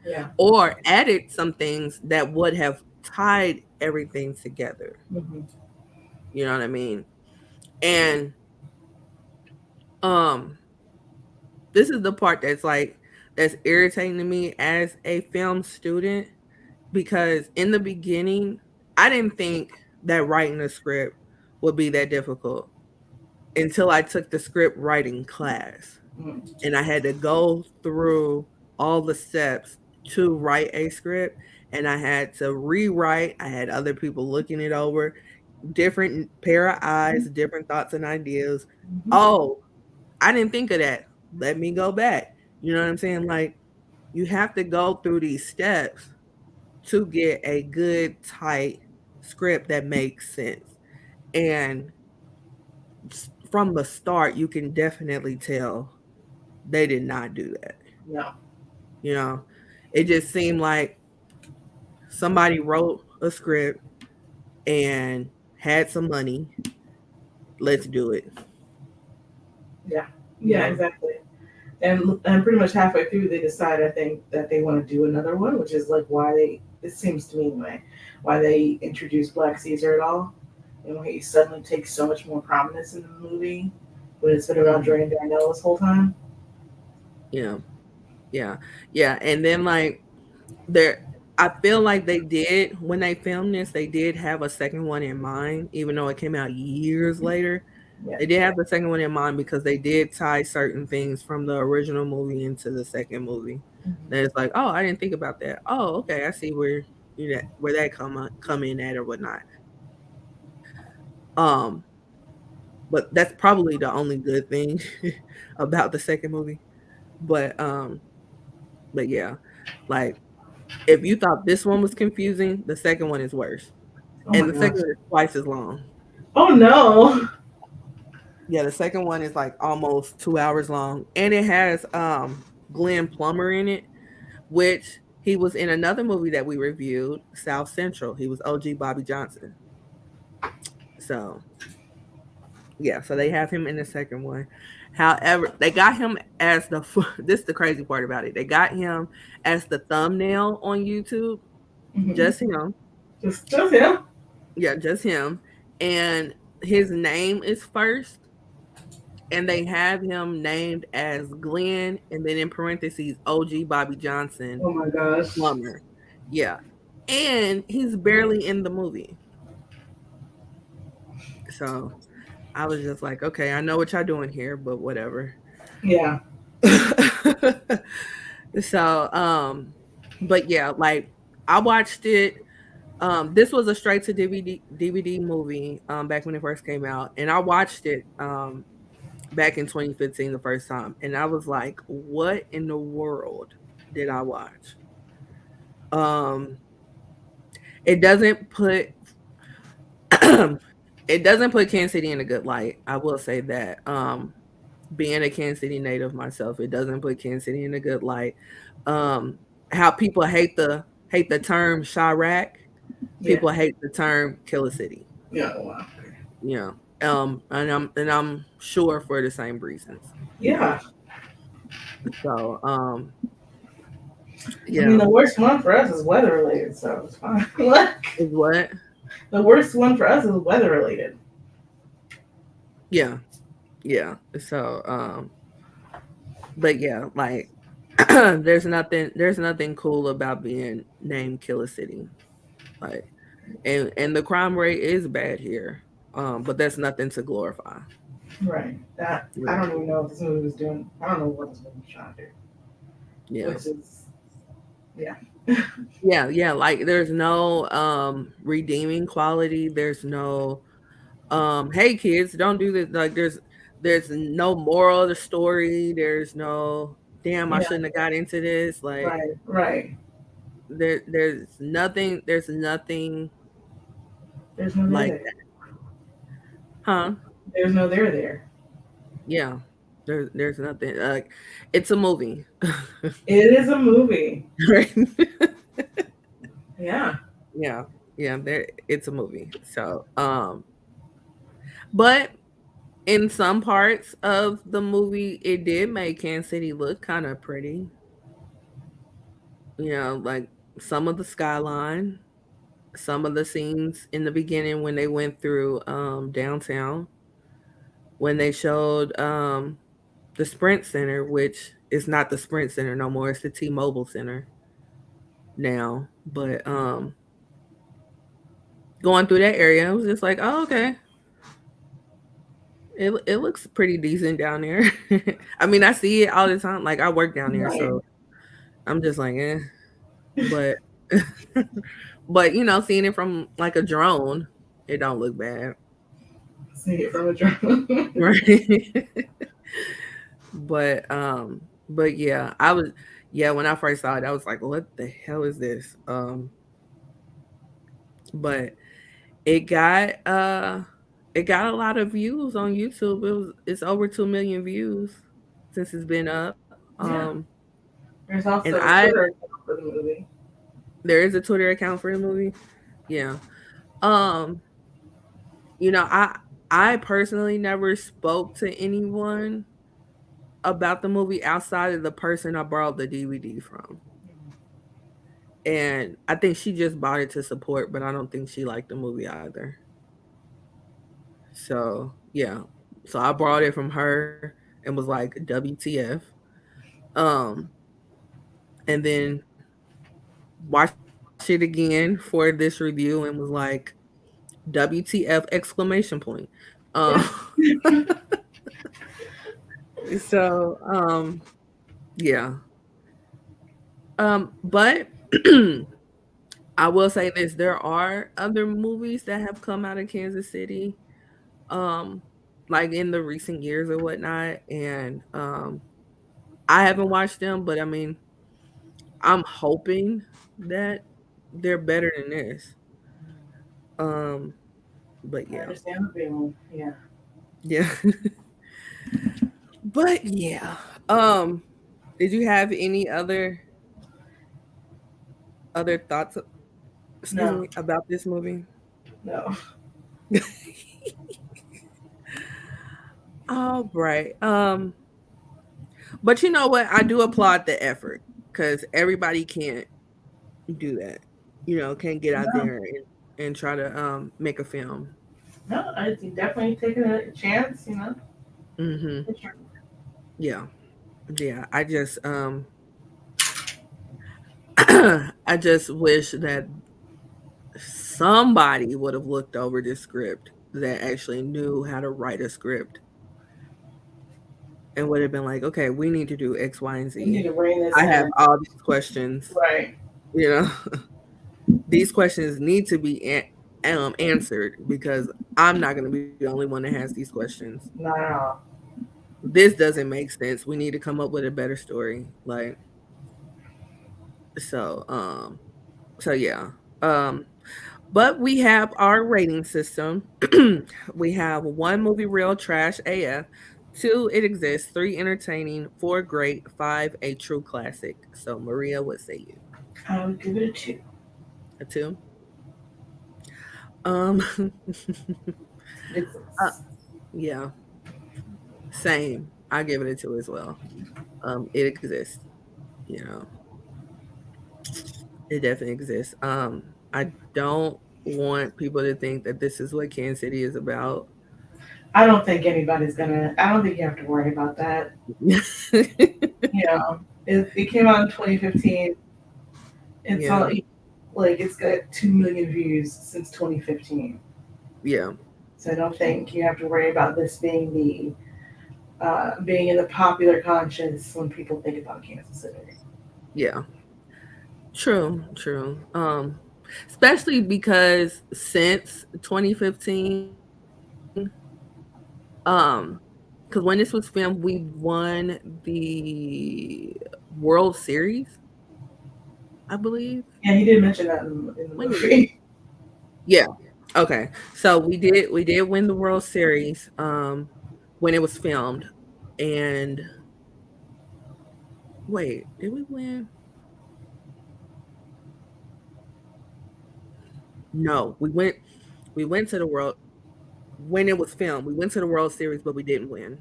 Yeah. Or added some things that would have tied everything together. Hmm. You know what I mean? And um this is the part that's irritating to me as a film student because in the beginning I didn't think that writing a script would be that difficult until I took the script writing class. Hmm. And I had to go through all the steps to write a script and I had to rewrite. I had other people looking it over, different pair of eyes, different thoughts and ideas. Hmm. Oh, I didn't think of that. Let me go back. You know what I'm saying? Like you have to go through these steps to get a good tight script that makes sense. And from the start you can definitely tell they did not do that. No. You know, it just seemed like somebody wrote a script and had some money. Let's do it. Yeah. You Yeah. know, Exactly. And pretty much halfway through, they decide, I think, that they want to do another one, which is like why they. It seems to me anyway, why they introduced Black Caesar at all, and why he suddenly takes so much more prominence in the movie when it's been around mhm, Jordan Darnell this whole time. yeah, yeah, yeah. And then like there, I feel like they did when they filmed this, they did have a second one in mind, even though it came out years later. Yeah. They did have the second one in mind because they did tie certain things from the original movie into the second movie. That it's like, oh, I didn't think about that. Oh, okay, I see where that come in at or whatnot. Um, but that's probably the only good thing about the second movie. But but yeah, like if you thought this one was confusing, the second one is worse, Oh and my the second gosh. one is twice as long. Oh no. Yeah, the second one is like almost 2 hours long, and it has Glenn Plummer in it, which he was in another movie that we reviewed, South Central. He was OG Bobby Johnson. So yeah, so they have him in the second one. However, they got him as this is the crazy part about it. They got him as the thumbnail on YouTube, Hmm. just him. Just him. Yeah, just him. And his name is first, and they have him named as Glenn, and then in parentheses, OG Bobby Johnson Oh my gosh. Plummer. Yeah. And he's barely in the movie. So I was just like, okay, I know what y'all doing here, but whatever. Yeah. So, but yeah, like I watched it. This was a straight to DVD movie back when it first came out, and I watched it back in 2015 the first time, and I was like, what in the world did I watch? Um, it doesn't put it doesn't put Kansas City in a good light. I will say that. Being a Kansas City native myself, it doesn't put Kansas City in a good light. Um, how people hate the term Chirac. Yeah. People hate the term Killa City. Yeah. Wow. Yeah. And I'm sure for the same reasons. Yeah. So I mean, yeah. the worst one for us is weather related, so it's fine. What? Is what? The worst one for us is weather related. Yeah. Yeah. So but yeah, like there's nothing cool about being named Killer City. Like and the crime rate is bad here. But that's nothing to glorify. Right. That I Yeah. don't even know what this movie was doing. I don't know what this movie was trying to do. Yeah. Which is yeah. Yeah, yeah, like there's no redeeming quality. There's no hey kids, don't do this. Like there's no moral of the story. There's no damn I Yeah. shouldn't have got into this. Like Right. Right. there's nothing There's no there like there. that. Huh? There's no there there. Yeah. There's nothing like it's a movie. It is a movie. Right? Yeah. Yeah. Yeah, it's a movie. So but in some parts of the movie, it did make Kansas City look kind of pretty. Like some of the skyline, some of the scenes in the beginning when they went through downtown, when they showed the Sprint Center, which is not the Sprint Center no more, it's the T-Mobile Center now. But going through that area, I was just like, oh, okay. It looks pretty decent down there. I mean, I see it all the time. Like I work down there, Right. so I'm just like, eh. But but seeing it from like a drone, it don't look bad. See it from a drone. Right. But yeah, when I first saw it, I was like, what the hell is this? But it got uh it got a lot of views on YouTube. It's over 2 million views since it's been up. Yeah. There's And also a I Twitter account for the movie. there is a Twitter account for the movie. Yeah. Um I personally never spoke to anyone about the movie outside of the person I borrowed the DVD from. And I think she just bought it to support, but I don't think she liked the movie either. So, yeah. So I borrowed it from her and was like, WTF. Um, and then watched it again for this review and was like, WTF exclamation point. Um Yeah. so yeah. But I will say this: there are other movies that have come out of Kansas City, um, like in the recent years or whatnot, and I haven't watched them, but I mean, I'm hoping that they're better than this. Um, but I yeah, understand the feeling. Yeah. yeah, but yeah. Um, did you have any other thoughts? Excuse No. me about this movie. No. All right. But you know what? I do applaud the effort because everybody can't do that. Can't get out No. there and try to make a film. No. I definitely taking a chance. Hmm. Yeah, yeah. I just wish that somebody would have looked over this script that actually knew how to write a script and would have been like, okay, we need to do X, Y, and We need Z. to rein this I have in. all these questions. Right. You know, these questions need to be answered because I'm not going to be the only one that has these questions. Not at all. This doesn't make sense. We need to come up with a better story. Like so so yeah. Um but we have our rating system. We have one movie real trash AF, two it exists, three entertaining, four great, five a true classic. So Maria, what say you? I would give it a 2. A two? Um, It uh, exists. yeah, same. I give it a two as well. It exists. You know, it definitely exists. I don't want people to think that this is what Kansas City is about. I don't think anybody's gonna. I don't think you have to worry about that. You know, it came out in 2015. It's Yeah, on like it's got 2 million views since 2015. yeah, So I don't think you have to worry about this being being in the popular conscience when people think about Kansas City. yeah. True, true. Especially because since 2015, um, because when this was filmed, we won the World Series, I believe. Yeah, he did mention that in the When did we? movie. Yeah. Okay. So we did win the World Series when it was filmed. And wait, did we win? No, we went to the World when it was filmed. We went to the World Series, but we didn't win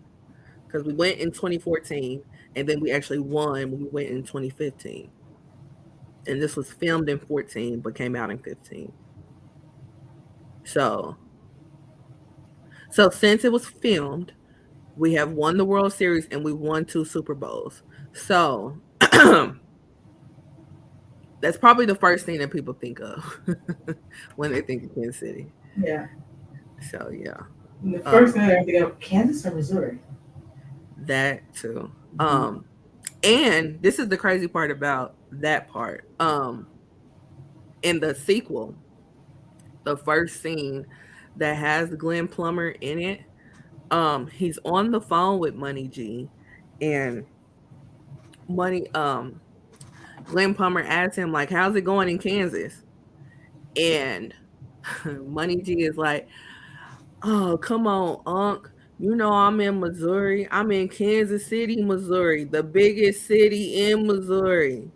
because we went in 2014 and then we actually won when we went in 2015. And this was filmed in 14 but came out in 15. So so since it was filmed, we have won the World Series and we won two Super Bowls. So that's probably the first thing that people think of when they think of Kansas City. Yeah. So yeah, And the first thing um, I think of Kansas or Missouri. that too. And this is the crazy part about that part. In the sequel, the first scene that has Glenn Plummer in it, he's on the phone with Money G, and Money, Glenn Plummer asks him like, "How's it going in Kansas?" And Money G is like, "Oh, come on, Unc. You know I'm in Missouri. I'm in Kansas City, Missouri, the biggest city in Missouri."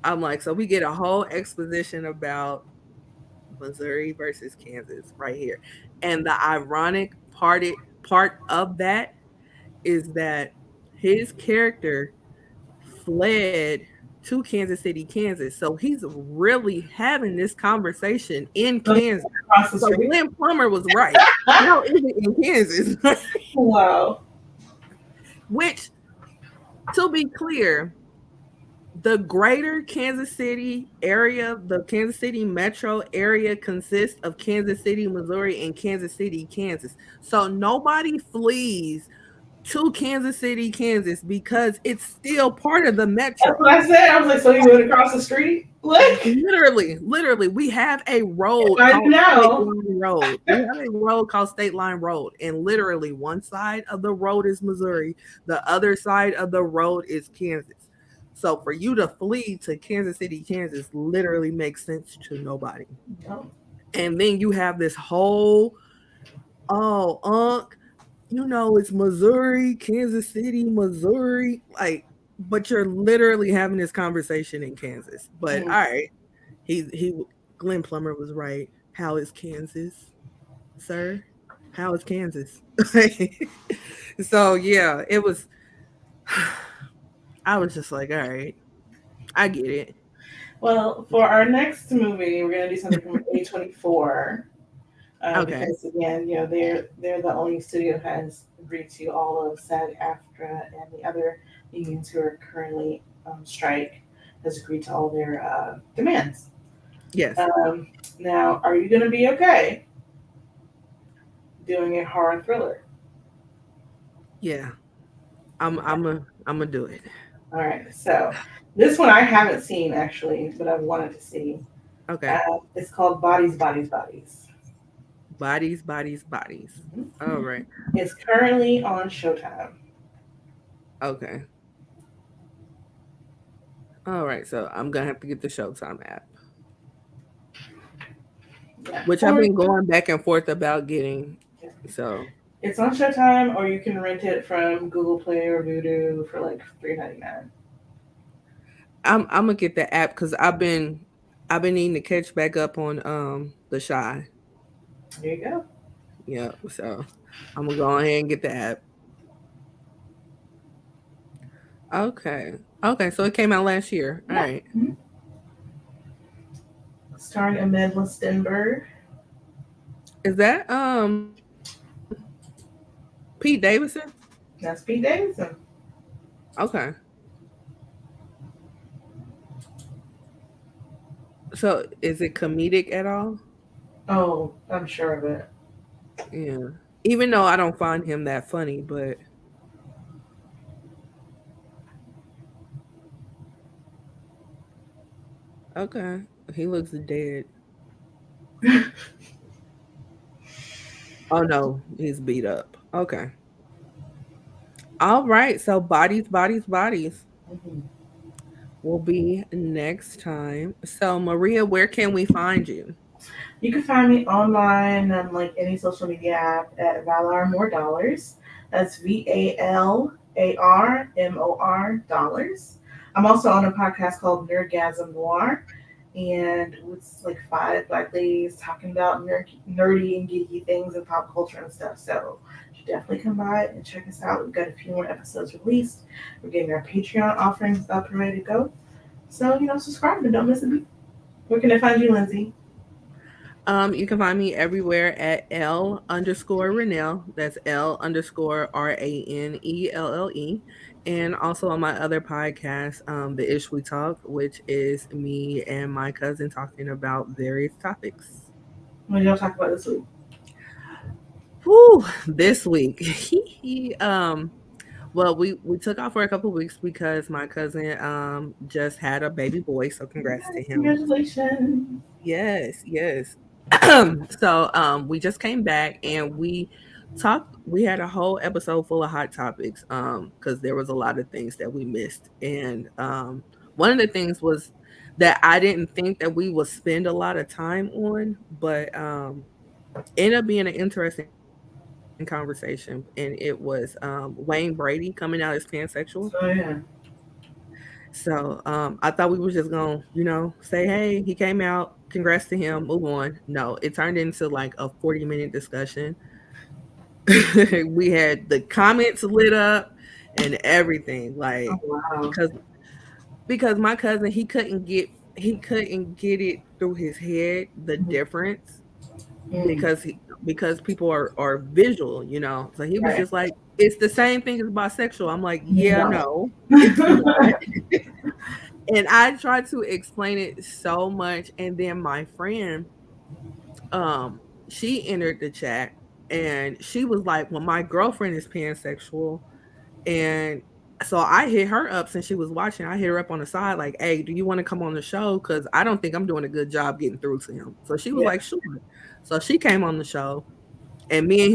I'm like, so we get a whole exposition about Missouri versus Kansas right here. And the ironic part of that is that his character fled to Kansas City, Kansas. So he's really having this conversation in So Kansas. across the So street. Glenn Plummer was right. How is it in Kansas? Wow. Which, to be clear, the greater Kansas City area, the Kansas City metro area consists of Kansas City, Missouri, and Kansas City, Kansas. So nobody flees to Kansas City, Kansas because it's still part of the That's what metro. I said. I was like, so you went across the street? Like, Literally, we have a if road I called State know. Line Road. We have a road called State Line Road, and literally one side of the road is Missouri, the other side of the road is Kansas. So for you to flee to Kansas City, Kansas, literally makes sense to nobody. No. And then you have this whole, oh, Unc, it's Missouri, Kansas City, Missouri, like, but you're literally having this conversation in Kansas. But Mm. all right, he Glenn Plummer was right. How is Kansas, sir? How is Kansas? So yeah, it was. I was just like, all right, I get it. Well, for our next movie, we're gonna do something from A24, Okay. because again, they're the only studio that has agreed to all of SAG-AFTRA and the other unions who are currently on strike has agreed to all their demands. Yes. Um, Now, are you gonna be okay doing a horror thriller? Yeah. I'm a do it. All right, so this one I haven't seen actually, but I've wanted to see. Okay. It's called Bodies, Bodies, Bodies. Bodies, bodies, bodies. All right. It's currently on Showtime. Okay. All right. So I'm gonna have to get the Showtime app, Yeah. which I've Or been going back and forth about getting. So it's on Showtime, or you can rent it from Google Play or Vudu for like $3.99. I'm gonna get the app because I've been needing to catch back up on the Shy. There you go. Yeah, so I'm gonna go ahead and get the app. Okay. Okay, so it came out last year. All Yeah. right. Mhm. Starring Amanda Stenberg. Is that Pete Davidson? That's Pete Davidson. Okay. So is it comedic at all? Oh, I'm sure of it. Yeah. Even though I don't find him that funny, but okay. He looks dead. Oh no, he's beat up. Okay. All right. So bodies, bodies, bodies Mhm. will be next time. So Maria, where can we find you? You can find me online on like any social media app at Valar More Dollars. That's VALARMOR dollars. I'm also on a podcast called Nerdgasm Noir, and it's like five black ladies talking about nerdy and geeky things and pop culture and stuff. So you should definitely come by and check us out. We've got a few more episodes released. We're getting our Patreon offerings up and ready to go. So subscribe and don't miss a beat. Where can I find you, Lindsay? You can find me everywhere at L_Renelle. That's L_RANELLE. And also on my other podcast, The Ish We Talk, which is me and my cousin talking about various topics. What did y'all talk about this week? Whew, this week. Well, we took off for a couple weeks because my cousin just had a baby boy, so congrats to Yes, him. congratulations. Yes, yes. So we just came back and we had a whole episode full of hot topics because there was a lot of things that we missed. And one of the things was that I didn't think that we would spend a lot of time on, but ended up being an interesting conversation. And it was Wayne Brady coming out as pansexual. Oh yeah. So I thought we was just gonna, say, hey, he came out, congrats to him, move on. No, it turned into like a 40-minute discussion. We had the comments lit up and everything, Oh like wow. because my cousin he couldn't get it through his head the Mhm. difference Mm. because people are visual, so he was Right. just like, it's the same thing as bisexual. I'm like, yeah, No. no, it's not. And I tried to explain it so much, and then my friend, she entered the chat, and she was like, "Well, my girlfriend is pansexual," and so I hit her up since she was watching. I hit her up on the side, like, "Hey, do you want to come on the show? Because I don't think I'm doing a good job getting through to him." So she was Yeah. like, "Sure." So she came on the show, and me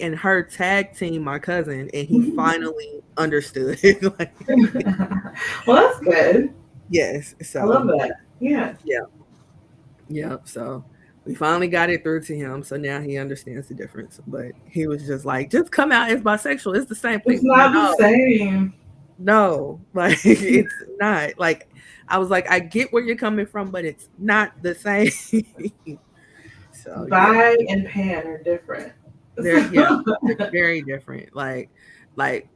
and her tag team my cousin, and he finally understood. Like, Well, that's good. yes. I love So that. Yeah. yeah. Yep. So we finally got it through to him. So now he understands the difference. But he was just like, just come out as bisexual. It's the same It's thing. not the No, same. no. Like it's not. Like I was like, I get where you're coming from, but it's not the same. So yeah. Bi and pan are different. Yeah, they're very different. Like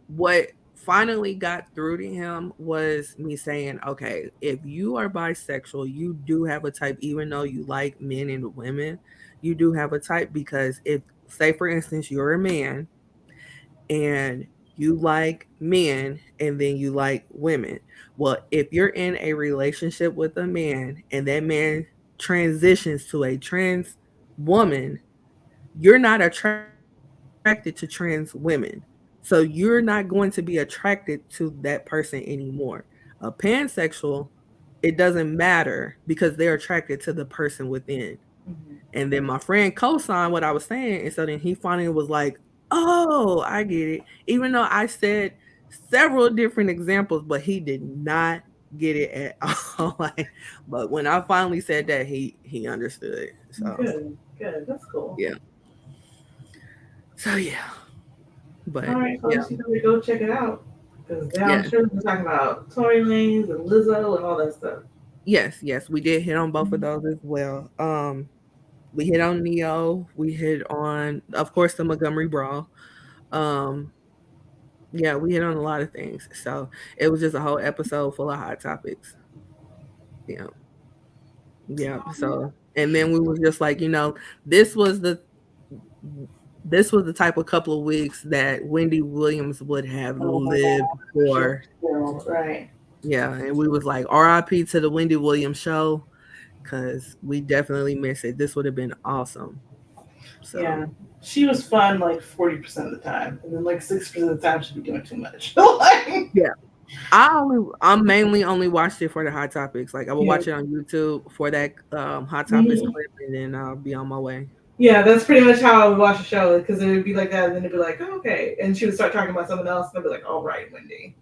what finally got through to him was me saying, okay, if you are bisexual, you do have a type, even though you like men and women, you do have a type because if, say for instance, you're a man and you like men and then you like women. Well, if you're in a relationship with a man and that man transitions to a trans woman, you're not attracted to trans women. So you're not going to be attracted to that person anymore. A pansexual, it doesn't matter because they're attracted to the person within. Mhm. And then my friend co-signed what I was saying. And so then he finally was like, oh, I get it. Even though I said several different examples, but he did not get it at all. Like, but when I finally said that, he understood. So Good. Good. That's cool. yeah. So yeah. All But right, yeah. folks, you know to go check it out because I'm Yeah. sure we're talking about Tory Lanez and Lizzo and all that stuff. Yes, yes, we did hit on both of those as well. We hit on Neo. We hit on, of course, the Montgomery Brawl. Um, yeah, we hit on a lot of things. So it was just a whole episode full of hot topics. Yeah, yeah. So and then we was just like, this was the this was the type of couple of weeks that Wendy Williams would have Oh my lived god, she was for. terrible, right? Yeah, and we was like RIP to the Wendy Williams show because we definitely miss it. This would have been awesome. So Yeah, she was fun like 40% of the time, and then like 6% of the time she'd be doing too much. Like, yeah, I mainly only watched it for the hot topics. Like I will yeah. watch it on YouTube for that hot topics Mhm. clip, and then I'll be on my way. Yeah, that's pretty much how I would watch the show because it would be like that, and then it'd be like, oh, okay, and she would start talking about something else, and I'd be like, all right, Wendy,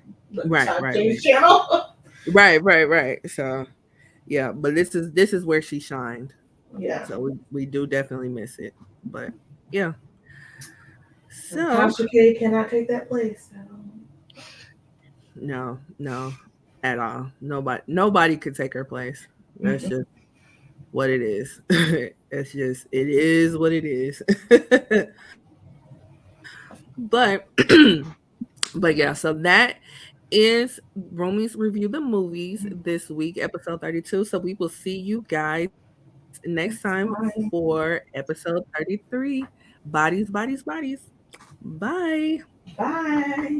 Right, time to right, change right, channel. right. So yeah, but this is where she shined. Yeah, So we do definitely miss it. But yeah. and So Tasha K cannot take that place. no, no, at all. Nobody could take her place. That's Mm-mm. just what it is. It's just it is what it is. But but yeah, so that is Romy's review the movies this week, episode 32. So we will see you guys next time Bye. for episode 33. Bodies, bodies, bodies. Bye. Bye.